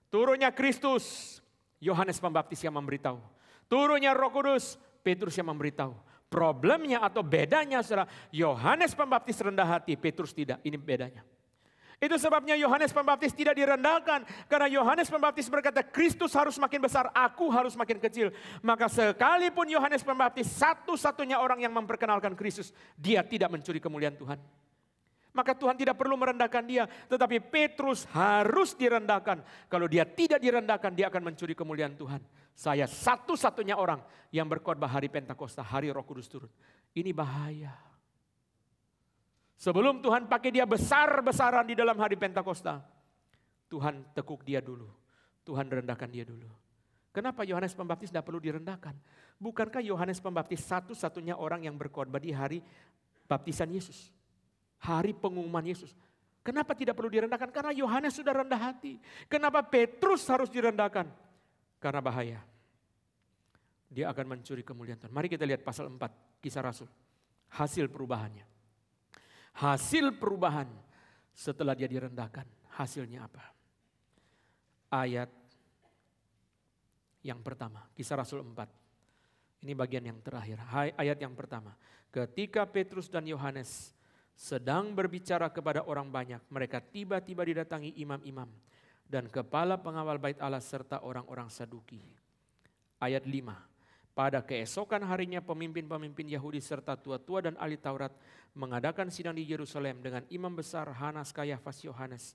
Turunnya Kristus, Yohanes Pembaptis yang memberitahu. Turunnya Roh Kudus, Petrus yang memberitahu. Problemnya atau bedanya saudara, Yohanes Pembaptis rendah hati, Petrus tidak. Ini bedanya. Itu sebabnya Yohanes Pembaptis tidak direndahkan. Karena Yohanes Pembaptis berkata, Kristus harus makin besar, aku harus makin kecil. Maka sekalipun Yohanes Pembaptis satu-satunya orang yang memperkenalkan Kristus, dia tidak mencuri kemuliaan Tuhan. Maka Tuhan tidak perlu merendahkan dia. Tetapi Petrus harus direndahkan. Kalau dia tidak direndahkan, dia akan mencuri kemuliaan Tuhan. Saya satu-satunya orang yang berkhotbah hari Pentakosta, hari Roh Kudus turun. Ini bahaya. Sebelum Tuhan pakai dia besar-besaran di dalam hari Pentakosta, Tuhan tekuk dia dulu. Tuhan rendahkan dia dulu. Kenapa Yohanes Pembaptis tidak perlu direndahkan? Bukankah Yohanes Pembaptis satu-satunya orang yang berkhotbah di hari baptisan Yesus? Hari pengumuman Yesus. Kenapa tidak perlu direndahkan? Karena Yohanes sudah rendah hati. Kenapa Petrus harus direndahkan? Karena bahaya. Dia akan mencuri kemuliaan Tuhan. Mari kita lihat pasal 4 Kisah Rasul. Hasil perubahannya. Hasil perubahan setelah dia direndahkan. Hasilnya apa? Ayat yang pertama. Kisah Rasul 4. Ini bagian yang terakhir. Ayat yang pertama. Ketika Petrus dan Yohanes sedang berbicara kepada orang banyak, mereka tiba-tiba didatangi imam-imam dan kepala pengawal bait Allah serta orang-orang Saduki. Ayat 5. Pada keesokan harinya pemimpin-pemimpin Yahudi serta tua-tua dan ahli Taurat mengadakan sidang di Yerusalem dengan imam besar Hanas, Kayafas, Yohanes,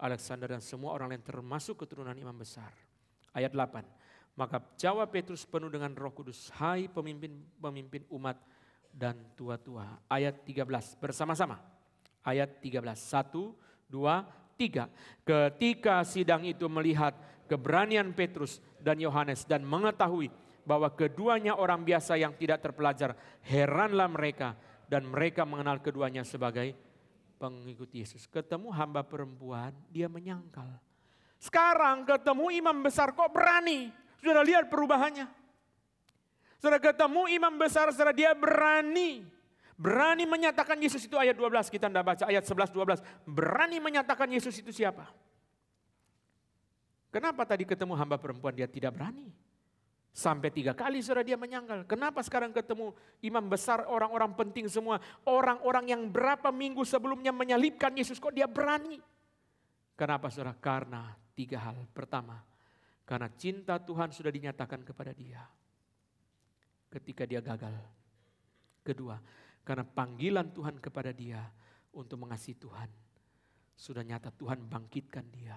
Alexander dan semua orang lain termasuk keturunan imam besar. Ayat 8. Maka jawab Petrus penuh dengan Roh Kudus, hai pemimpin-pemimpin umat dan tua-tua. Ayat 13 bersama-sama. Ayat 13. 1, 2, 3. Ketika sidang itu melihat keberanian Petrus dan Yohanes dan mengetahui bahwa keduanya orang biasa yang tidak terpelajar, heranlah mereka dan mereka mengenal keduanya sebagai pengikut Yesus. Ketemu hamba perempuan, dia menyangkal. Sekarang ketemu imam besar kok berani? Sudah lihat perubahannya. Saudara ketemu imam besar, saudara dia berani. Berani menyatakan Yesus itu ayat 12, kita tidak baca ayat 11, 12. Berani menyatakan Yesus itu siapa? Kenapa tadi ketemu hamba perempuan dia tidak berani? Sampai 3 kali saudara dia menyangkal. Kenapa sekarang ketemu imam besar, orang-orang penting semua. Orang-orang yang berapa minggu sebelumnya menyalibkan Yesus kok dia berani? Kenapa saudara? Karena 3 hal. Pertama, karena cinta Tuhan sudah dinyatakan kepada dia ketika dia gagal. Kedua, karena panggilan Tuhan kepada dia untuk mengasihi Tuhan. Sudah nyata Tuhan bangkitkan dia.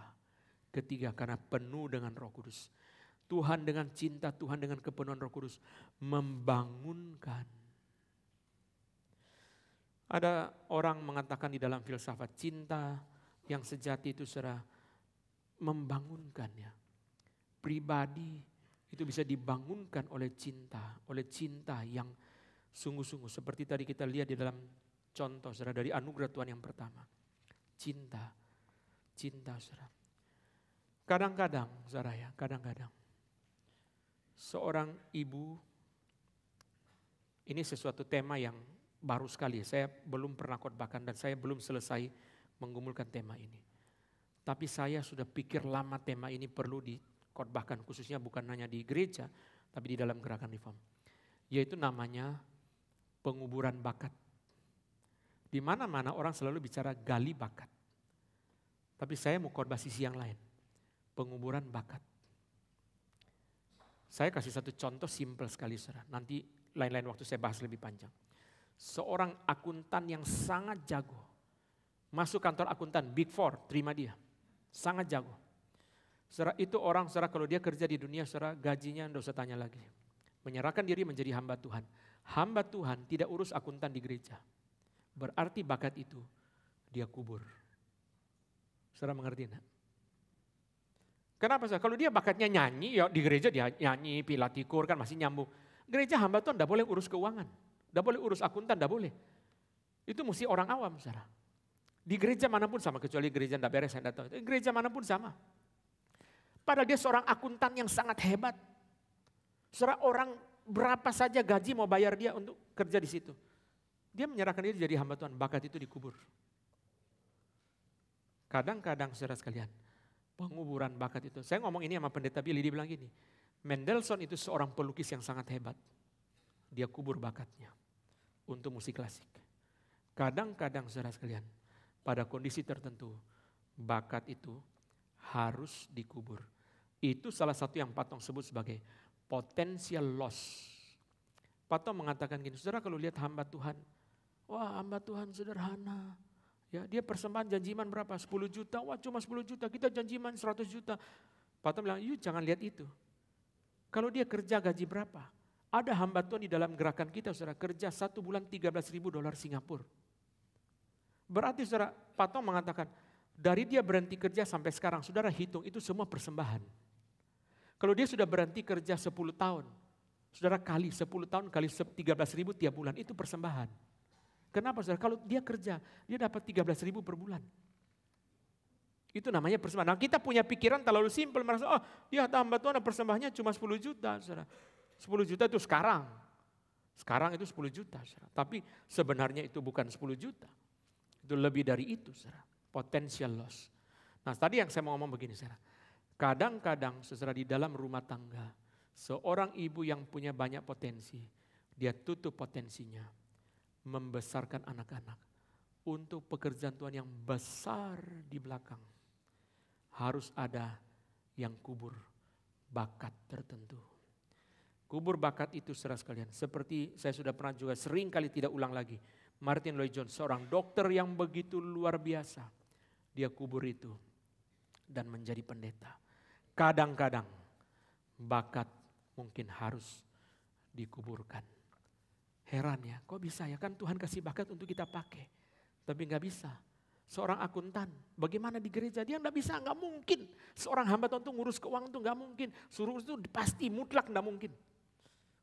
Ketiga, karena penuh dengan Roh Kudus. Tuhan dengan cinta, Tuhan dengan kepenuhan Roh Kudus membangunkan. Ada orang mengatakan di dalam filsafat cinta yang sejati itu saudara membangunkannya. Pribadi itu bisa dibangunkan oleh cinta yang sungguh-sungguh. Seperti tadi kita lihat di dalam contoh saudara dari anugerah Tuhan yang pertama. Cinta saudara. Kadang-kadang saudara ya, kadang-kadang. Seorang ibu, ini sesuatu tema yang baru sekali. Saya belum pernah khotbahkan dan saya belum selesai menggumulkan tema ini. Tapi saya sudah pikir lama tema ini perlu dikhotbahkan. Khususnya bukan hanya di gereja, tapi di dalam gerakan reform. Yaitu namanya penguburan bakat. Di mana-mana orang selalu bicara gali bakat. Tapi saya mau khotbah sisi yang lain. Penguburan bakat. Saya kasih satu contoh simpel sekali saudara. Nanti lain-lain waktu saya bahas lebih panjang. Seorang akuntan yang sangat jago. Masuk kantor akuntan, Big Four, terima dia. Sangat jago. Saudara itu orang, saudara kalau dia kerja di dunia, saudara gajinya tidak usah tanya lagi. Menyerahkan diri menjadi hamba Tuhan. Hamba Tuhan tidak urus akuntan di gereja. Berarti bakat itu dia kubur. Saudara mengerti enggak? Kenapa? Kalau dia bakatnya nyanyi, ya di gereja dia nyanyi, pilatikur kan masih nyambung. Gereja hamba Tuhan tidak boleh urus keuangan, tidak boleh urus akuntan, tidak boleh. Itu mesti orang awam, saudara. Di gereja manapun sama, kecuali gereja tidak beres saya tidak tahu. Gereja manapun sama. Padahal dia seorang akuntan yang sangat hebat. Saudara, orang berapa saja gaji mau bayar dia untuk kerja di situ. Dia menyerahkan diri jadi hamba Tuhan, bakat itu dikubur. Kadang-kadang saudara sekalian, penguburan bakat itu. Saya ngomong ini sama pendeta Billy, dia bilang gini, Mendelssohn itu seorang pelukis yang sangat hebat. Dia kubur bakatnya untuk musik klasik. Kadang-kadang saudara sekalian, pada kondisi tertentu, bakat itu harus dikubur. Itu salah satu yang Patong sebut sebagai potential loss. Patong mengatakan gini, saudara kalau lihat hamba Tuhan, wah hamba Tuhan sederhana. Ya, dia persembahan janjiman berapa? 10 juta, wah cuma 10 juta, kita janjiman 100 juta. Patong bilang, yuk jangan lihat itu. Kalau dia kerja gaji berapa? Ada hamba Tuhan di dalam gerakan kita, saudara, kerja 1 bulan $13.000 Singapura. Berarti saudara, Patong mengatakan, dari dia berhenti kerja sampai sekarang, saudara hitung itu semua persembahan. Kalau dia sudah berhenti kerja 10 tahun, saudara kali 10 tahun kali 13.000 tiap bulan, itu persembahan. Kenapa saudara? Kalau dia kerja, dia dapat 13.000 per bulan. Itu namanya persembahan. Nah kita punya pikiran terlalu simpel, merasa, oh dia hamba Tuhan persembahannya cuma 10 juta. Saudara. 10 juta itu sekarang. Sekarang itu 10 juta. Saudara. Tapi sebenarnya itu bukan 10 juta. Itu lebih dari itu, saudara. Potential loss. Nah tadi yang saya mau ngomong begini, saudara. Kadang-kadang, saudara, di dalam rumah tangga, seorang ibu yang punya banyak potensi, dia tutup potensinya, membesarkan anak-anak untuk pekerjaan Tuhan yang besar di belakang. Harus ada yang kubur bakat tertentu. Kubur bakat itu, saudara sekalian, seperti saya sudah pernah juga sering kali tidak ulang lagi. Martin Lloyd-Jones, seorang dokter yang begitu luar biasa. Dia kubur itu dan menjadi pendeta. Kadang-kadang bakat mungkin harus dikuburkan. Heran ya, kok bisa ya? Kan Tuhan kasih bakat untuk kita pakai. Tapi gak bisa. Seorang akuntan, bagaimana di gereja? Dia gak bisa, gak mungkin. Seorang hamba Tuhan itu ngurus keuangan itu gak mungkin. Suruh itu pasti mutlak gak mungkin.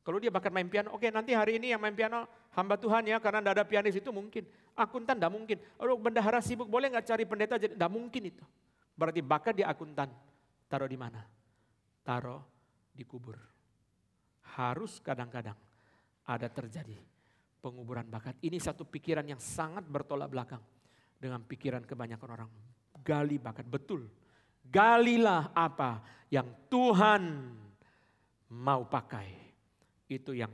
Kalau dia bakat main piano, oke nanti hari ini yang main piano hamba Tuhan ya, karena tidak ada pianis itu mungkin. Akuntan tidak mungkin. Aduh bendahara sibuk, boleh nggak cari pendeta? Tidak mungkin itu. Berarti bakat dia akuntan. Taruh di mana? Taruh di kubur. Harus kadang-kadang ada terjadi penguburan bakat. Ini satu pikiran yang sangat bertolak belakang dengan pikiran kebanyakan orang. Gali bakat, betul. Galilah apa yang Tuhan mau pakai. Itu yang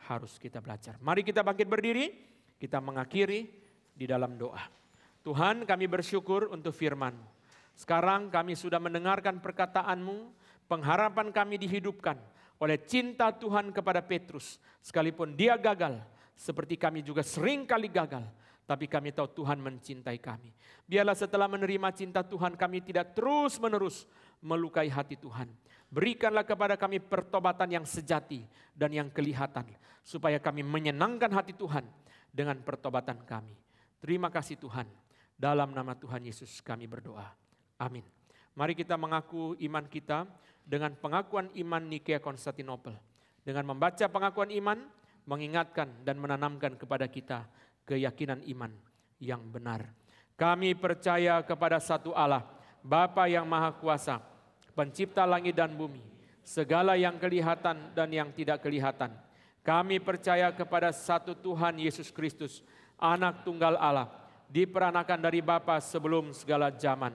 harus kita belajar. Mari kita bangkit berdiri, kita mengakhiri di dalam doa. Tuhan, kami bersyukur untuk firman. Sekarang kami sudah mendengarkan perkataan-Mu, pengharapan kami dihidupkan oleh cinta Tuhan kepada Petrus. Sekalipun dia gagal, seperti kami juga sering kali gagal, tapi kami tahu Tuhan mencintai kami. Biarlah setelah menerima cinta Tuhan, kami tidak terus-menerus melukai hati Tuhan. Berikanlah kepada kami pertobatan yang sejati dan yang kelihatan, supaya kami menyenangkan hati Tuhan dengan pertobatan kami. Terima kasih Tuhan, dalam nama Tuhan Yesus kami berdoa. Amin. Mari kita mengaku iman kita dengan pengakuan iman Nikea Konstantinopel. Dengan membaca pengakuan iman, mengingatkan dan menanamkan kepada kita keyakinan iman yang benar. Kami percaya kepada satu Allah, Bapa yang Maha Kuasa, Pencipta langit dan bumi, segala yang kelihatan dan yang tidak kelihatan. Kami percaya kepada satu Tuhan Yesus Kristus, Anak Tunggal Allah, diperanakan dari Bapa sebelum segala zaman.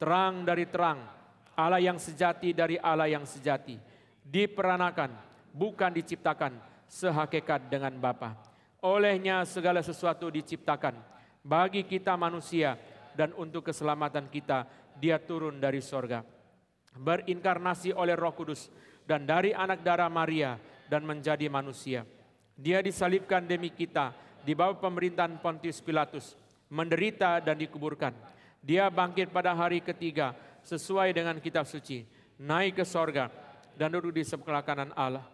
Terang dari terang, Allah yang sejati dari Allah yang sejati. Diperanakan, bukan diciptakan, sehakikat dengan Bapa. Olehnya segala sesuatu diciptakan. Bagi kita manusia dan untuk keselamatan kita, Dia turun dari sorga. Berinkarnasi oleh Roh Kudus dan dari anak darah Maria dan menjadi manusia. Dia disalibkan demi kita di bawah pemerintahan Pontius Pilatus, menderita dan dikuburkan. Dia bangkit pada hari ketiga sesuai dengan kitab suci, naik ke sorga dan duduk di sebelah kanan Allah.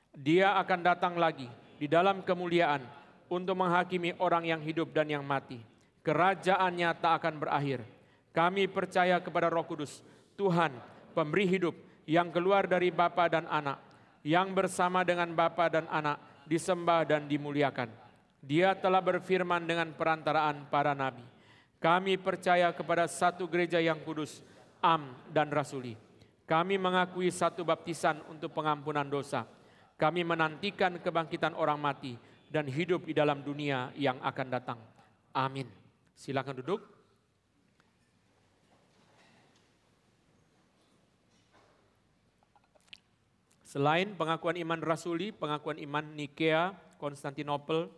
Dia akan datang lagi di dalam kemuliaan untuk menghakimi orang yang hidup dan yang mati. Kerajaannya tak akan berakhir. Kami percaya kepada Roh Kudus, Tuhan pemberi hidup yang keluar dari Bapa dan Anak, yang bersama dengan Bapa dan Anak disembah dan dimuliakan. Dia telah berfirman dengan perantaraan para nabi. Kami percaya kepada satu gereja yang kudus, am dan rasuli. Kami mengakui satu baptisan untuk pengampunan dosa. Kami menantikan kebangkitan orang mati dan hidup di dalam dunia yang akan datang. Amin. Silakan duduk. Selain pengakuan iman rasuli, pengakuan iman Nikea, Konstantinopel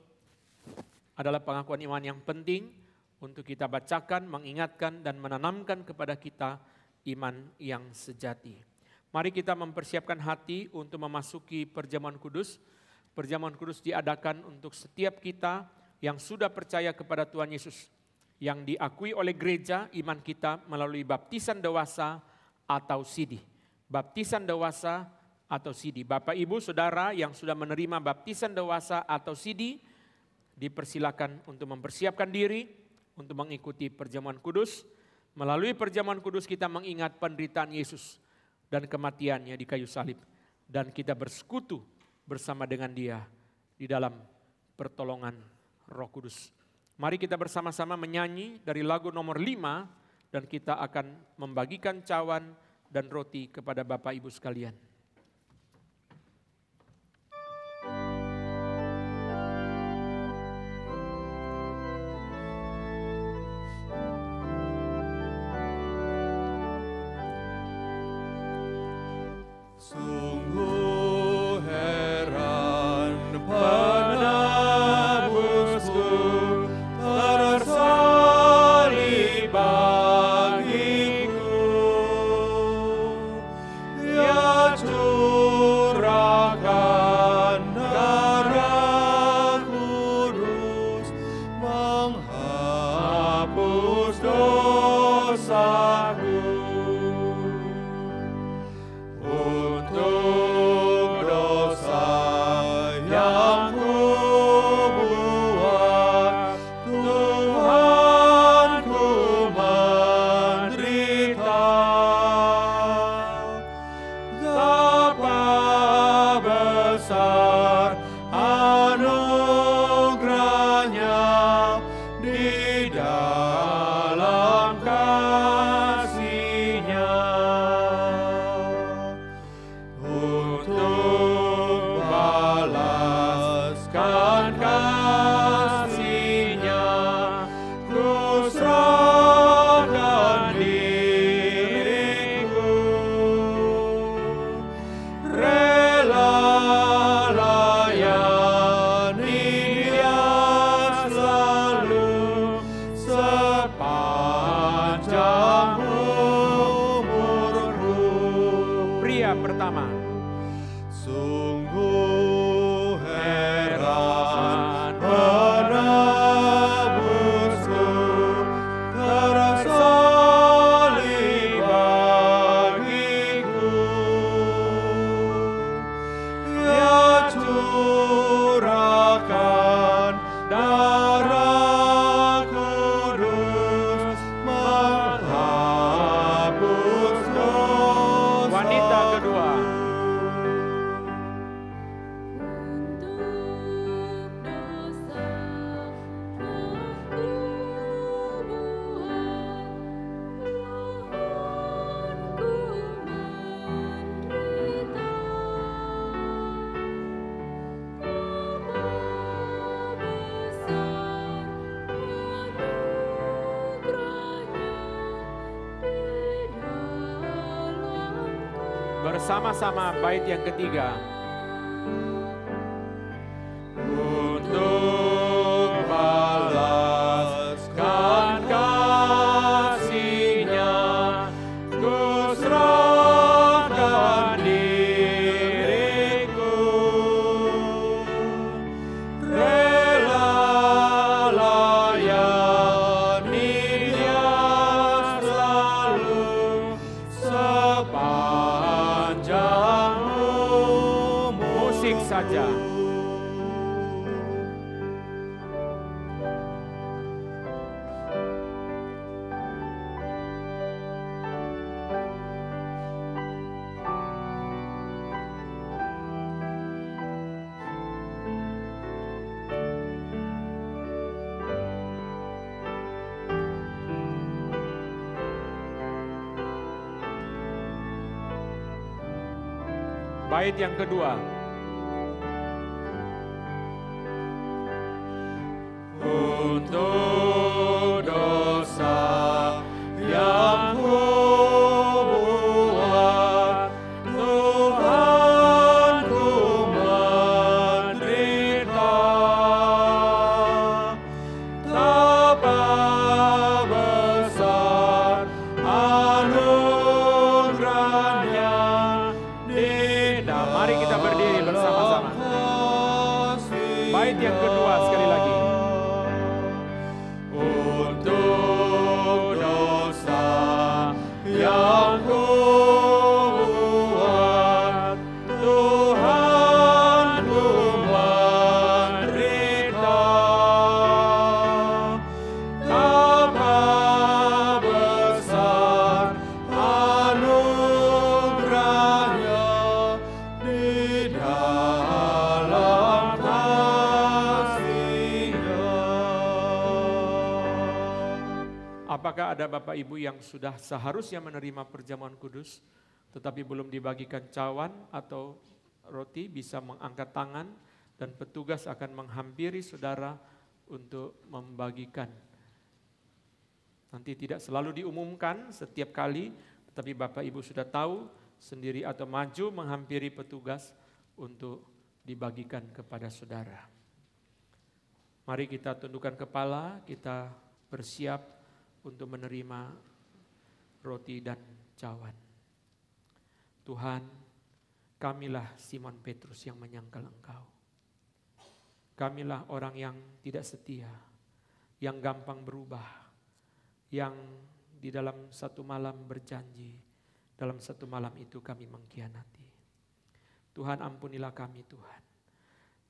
adalah pengakuan iman yang penting untuk kita bacakan, mengingatkan, dan menanamkan kepada kita iman yang sejati. Mari kita mempersiapkan hati untuk memasuki perjamuan kudus. Perjamuan kudus diadakan untuk setiap kita yang sudah percaya kepada Tuhan Yesus, yang diakui oleh gereja iman kita melalui baptisan dewasa atau sidi. Baptisan dewasa atau sidi. Bapak, Ibu, Saudara yang sudah menerima baptisan dewasa atau sidi, dipersilakan untuk mempersiapkan diri untuk mengikuti perjamuan kudus. Melalui perjamuan kudus kita mengingat penderitaan Yesus dan kematiannya di kayu salib. Dan kita bersekutu bersama dengan Dia di dalam pertolongan Roh Kudus. Mari kita bersama-sama menyanyi dari lagu nomor 5 dan kita akan membagikan cawan dan roti kepada Bapak Ibu sekalian. Sungguh heran penebusku tersalib bagiku, Ia curahkan darah kudus menghapus dosaku. Bersama-sama bait yang ketiga. Untuk balaskan kasih-Nya, ku serahkan diriku, rela layani Dia selalu sepanjang Musik saja. Bait yang kedua. Untuk dosa yang kubuat, Tuhan ku menderita. Betapa besar anugerahnya di dalam. Mari kita berdiri bersama-sama. Bait yang kedua sekali lagi. Untuk dosa yang kubuat, Tuhan ku menderita. Betapa besar anugerahnya di dalam kasih-Nya. Apakah ada Bapak Ibu yang sudah seharusnya menerima perjamuan kudus, tetapi belum dibagikan cawan atau roti, bisa mengangkat tangan dan petugas akan menghampiri saudara untuk membagikan. Nanti tidak selalu diumumkan setiap kali, tetapi Bapak Ibu sudah tahu sendiri atau maju menghampiri petugas untuk dibagikan kepada saudara. Mari kita tundukkan kepala, kita bersiap untuk menerima roti dan cawan. Tuhan, kamilah Simon Petrus yang menyangkal Engkau. Kamilah orang yang tidak setia, yang gampang berubah, yang di dalam satu malam berjanji, dalam satu malam itu kami mengkhianati. Tuhan, ampunilah kami Tuhan.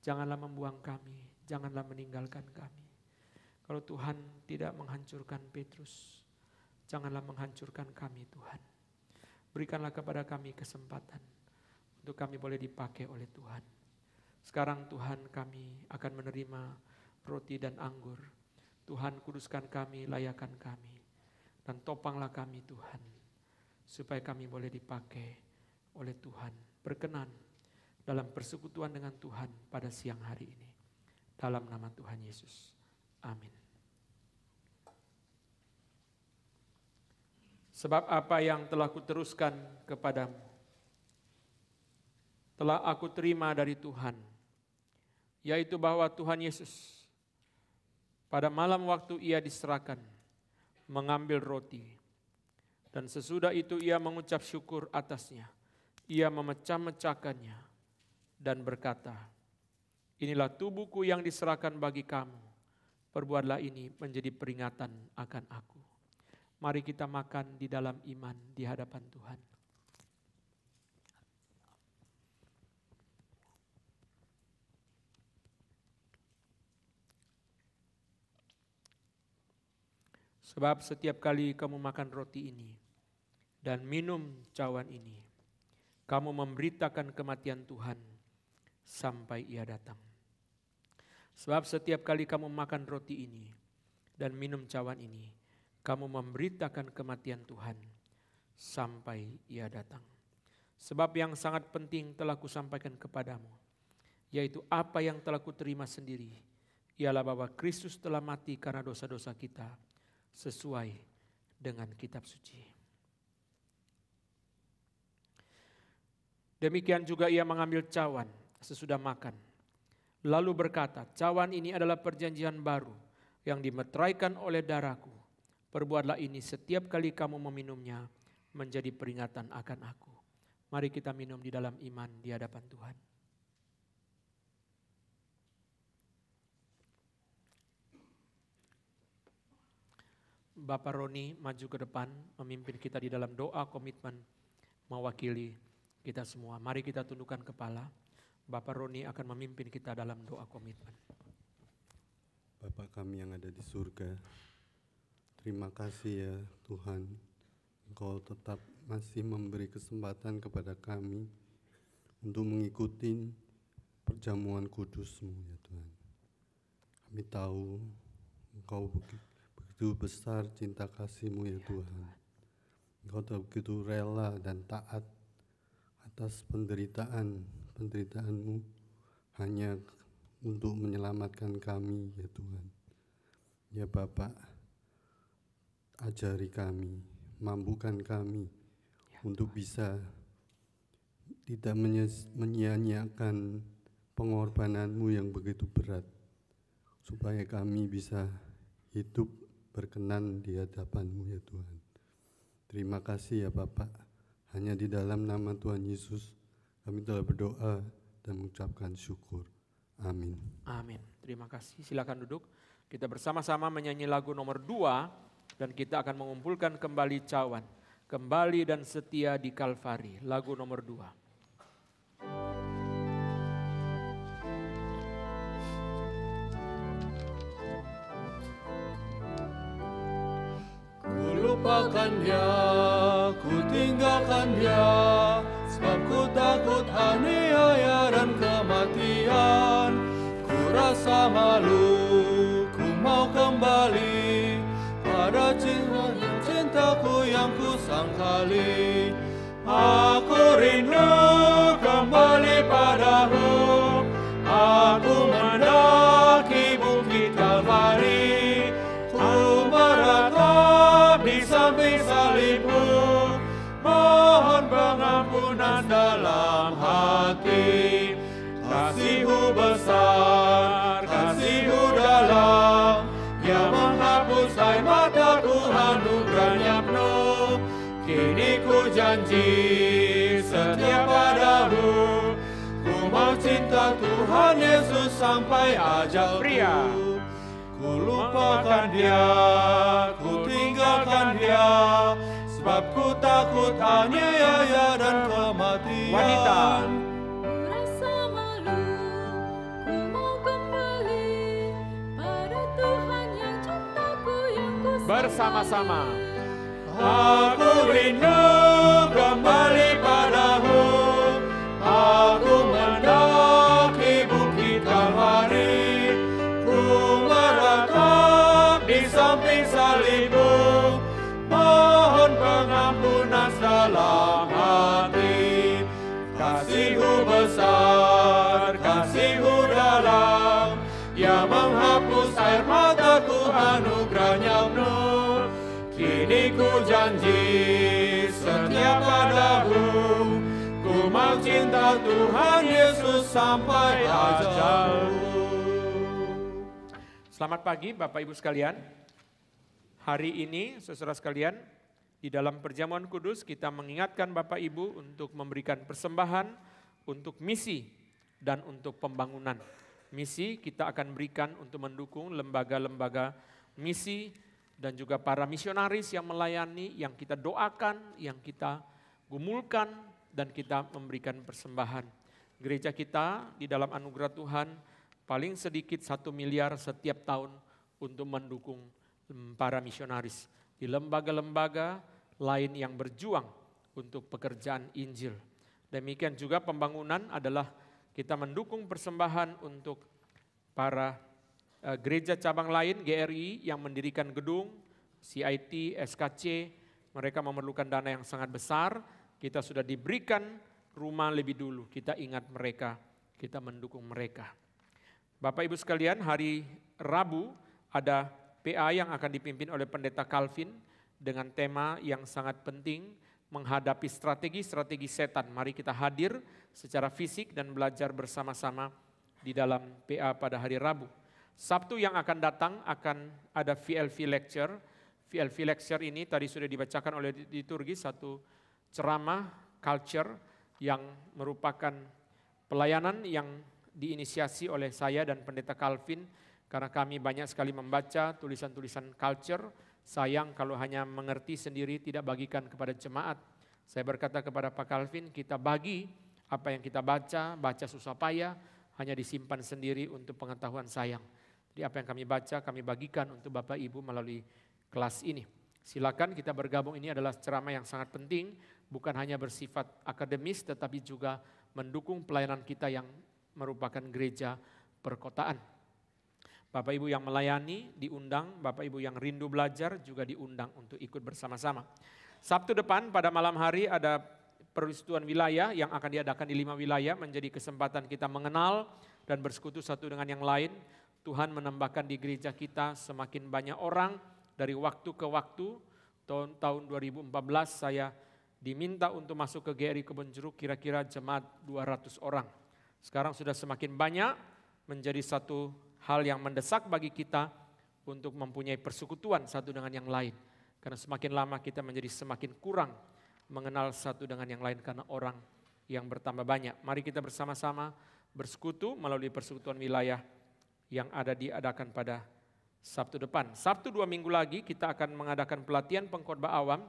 Janganlah membuang kami, janganlah meninggalkan kami. Kalau Tuhan tidak menghancurkan Petrus, janganlah menghancurkan kami Tuhan. Berikanlah kepada kami kesempatan untuk kami boleh dipakai oleh Tuhan. Sekarang Tuhan, kami akan menerima roti dan anggur. Tuhan, kuduskan kami, layakan kami, dan topanglah kami Tuhan, supaya kami boleh dipakai oleh Tuhan. Berkenan dalam persekutuan dengan Tuhan pada siang hari ini. Dalam nama Tuhan Yesus. Amin. Sebab apa yang telah kuteruskan kepadamu, telah aku terima dari Tuhan, yaitu bahwa Tuhan Yesus pada malam waktu ia diserahkan, mengambil roti, dan sesudah itu ia mengucap syukur atasnya, ia memecah-mecahkannya dan berkata, inilah tubuhku yang diserahkan bagi kamu, perbuatlah ini menjadi peringatan akan aku. Mari kita makan di dalam iman di hadapan Tuhan. Sebab setiap kali kamu makan roti ini dan minum cawan ini, kamu memberitakan kematian Tuhan sampai ia datang. Sebab setiap kali kamu makan roti ini dan minum cawan ini, kamu memberitakan kematian Tuhan sampai ia datang. Sebab yang sangat penting telah kusampaikan kepadamu, yaitu apa yang telah kuterima sendiri, ialah bahwa Kristus telah mati karena dosa-dosa kita, sesuai dengan kitab suci. Demikian juga ia mengambil cawan sesudah makan, lalu berkata, cawan ini adalah perjanjian baru yang dimeteraikan oleh darahku. Perbuatlah ini setiap kali kamu meminumnya menjadi peringatan akan aku. Mari kita minum di dalam iman di hadapan Tuhan. Bapak Roni maju ke depan memimpin kita di dalam doa komitmen mewakili kita semua. Mari kita tundukkan kepala. Bapak Roni akan memimpin kita dalam doa komitmen. Bapa kami yang ada di surga, terima kasih ya Tuhan, Engkau tetap masih memberi kesempatan kepada kami untuk mengikuti perjamuan kudus-Mu ya Tuhan. Kami tahu Engkau begitu besar cinta kasih-Mu ya Tuhan. Engkau begitu rela dan taat atas penderitaan-mu hanya untuk menyelamatkan kami ya Tuhan. Ya Bapa, ajari kami, mampukan kami untuk bisa tidak menyia-nyiakan pengorbananmu yang begitu berat, supaya kami bisa hidup berkenan di hadapan-Mu ya Tuhan. Terima kasih ya Bapak, hanya di dalam nama Tuhan Yesus kami telah berdoa dan mengucapkan syukur. Amin. Amin. Terima kasih. Silakan duduk. Kita bersama-sama menyanyi lagu nomor 2 dan kita akan mengumpulkan kembali cawan. Kembali dan setia di Kalvari. Lagu nomor 2. Lupakan dia, ku tinggalkan dia, sebab ku takut aniaya dan kematian. Ku rasa malu, ku mau kembali pada cintaku yang ku sangkali. Aku rindu kembali padamu, aku mendaki bukit Kalvari, ku meratap di samping salibmu, mohon pengampunan dalam hati. Kasih-Mu besar, Kasih-Mu dalam, yang menghapus air mata Tuhan, nugerahnya penuh. Kini ku janji setia padamu, ku mau cinta Tuhan Yesus sampai ajal pria. Ku lupakan dia, ku tinggalkan dia, sebab ku takut aniaya dan kematian. Wanita. Ku rasa malu, ku mau kembali pada Tuhan yang cintaku yang ku sangkali. Bersama-sama. Aku rindu kembali padamu, aku mendaki bukit Kalvari, ku meratap di samping salibmu, mohon pengampunan dalam hati. Kasih-Mu besar, Kasih-Mu dalam, yang menghapus air mataku, anugerahnya penuh. Kini ku janji setia padamu, ku mau cinta Tuhan Yesus sampai ajalku. Selamat pagi Bapak Ibu sekalian. Hari ini saudara sekalian, di dalam perjamuan kudus kita mengingatkan Bapak Ibu untuk memberikan persembahan untuk misi dan untuk pembangunan. Misi kita akan berikan untuk mendukung lembaga-lembaga misi dan juga para misionaris yang melayani, yang kita doakan, yang kita gumulkan, dan kita memberikan persembahan. Gereja kita di dalam anugerah Tuhan paling sedikit 1 miliar setiap tahun untuk mendukung para misionaris di lembaga-lembaga lain yang berjuang untuk pekerjaan Injil. Demikian juga pembangunan adalah kita mendukung persembahan untuk para gereja cabang lain, GRI yang mendirikan gedung, CIT, SKC, mereka memerlukan dana yang sangat besar. Kita sudah diberikan rumah lebih dulu, kita ingat mereka, kita mendukung mereka. Bapak Ibu sekalian, hari Rabu ada PA yang akan dipimpin oleh Pendeta Calvin dengan tema yang sangat penting, menghadapi strategi-strategi setan. Mari kita hadir secara fisik dan belajar bersama-sama di dalam PA pada hari Rabu. Sabtu yang akan datang akan ada VLV Lecture. VLV Lecture ini tadi sudah dibacakan oleh liturgi, satu ceramah culture yang merupakan pelayanan yang diinisiasi oleh saya dan Pendeta Calvin, karena kami banyak sekali membaca tulisan-tulisan culture. Sayang kalau hanya mengerti sendiri tidak bagikan kepada jemaat. Saya berkata kepada Pak Calvin, kita bagi apa yang kita baca susah payah, hanya disimpan sendiri untuk pengetahuan sayang. Jadi apa yang kami baca, kami bagikan untuk Bapak Ibu melalui kelas ini. Silakan kita bergabung, ini adalah ceramah yang sangat penting, bukan hanya bersifat akademis, tetapi juga mendukung pelayanan kita yang merupakan gereja perkotaan. Bapak Ibu yang melayani diundang, Bapak Ibu yang rindu belajar juga diundang untuk ikut bersama-sama. Sabtu depan pada malam hari ada persekutuan wilayah yang akan diadakan di 5 wilayah menjadi kesempatan kita mengenal dan bersekutu satu dengan yang lain. Tuhan menambahkan di gereja kita semakin banyak orang dari waktu ke waktu. Tahun 2014 saya diminta untuk masuk ke GRI Kebonjeruk kira-kira jemaat 200 orang. Sekarang sudah semakin banyak, menjadi satu hal yang mendesak bagi kita untuk mempunyai persekutuan satu dengan yang lain. Karena semakin lama kita menjadi semakin kurang mengenal satu dengan yang lain karena orang yang bertambah banyak. Mari kita bersama-sama bersekutu melalui persekutuan wilayah yang diadakan pada Sabtu depan. Sabtu 2 minggu lagi kita akan mengadakan pelatihan pengkhotbah awam.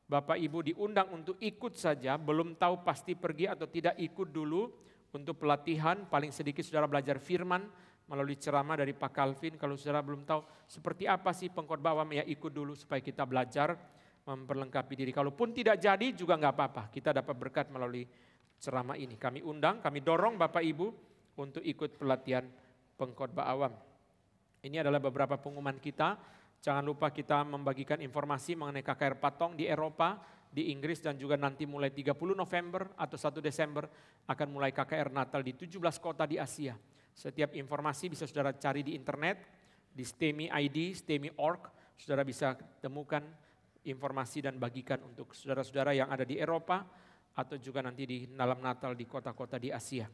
Bapak Ibu diundang untuk ikut saja, belum tahu pasti pergi atau tidak, ikut dulu untuk pelatihan. Paling sedikit saudara belajar firman melalui ceramah dari Pak Calvin. Kalau saudara belum tahu seperti apa sih pengkhotbah awam, ya ikut dulu supaya kita belajar memperlengkapi diri. Kalaupun tidak jadi juga nggak apa-apa, kita dapat berkat melalui ceramah ini. Kami undang, kami dorong Bapak Ibu untuk ikut pelatihan pengkhotbah awam. Ini adalah beberapa pengumuman kita. Jangan lupa kita membagikan informasi mengenai KKR Patong di Eropa, di Inggris, dan juga nanti mulai 30 November atau 1 Desember akan mulai KKR Natal di 17 kota di Asia. Setiap informasi bisa saudara cari di internet, di STEMI ID, STEMI.org. Saudara bisa temukan informasi dan bagikan untuk saudara-saudara yang ada di Eropa atau juga nanti di dalam Natal di kota-kota di Asia.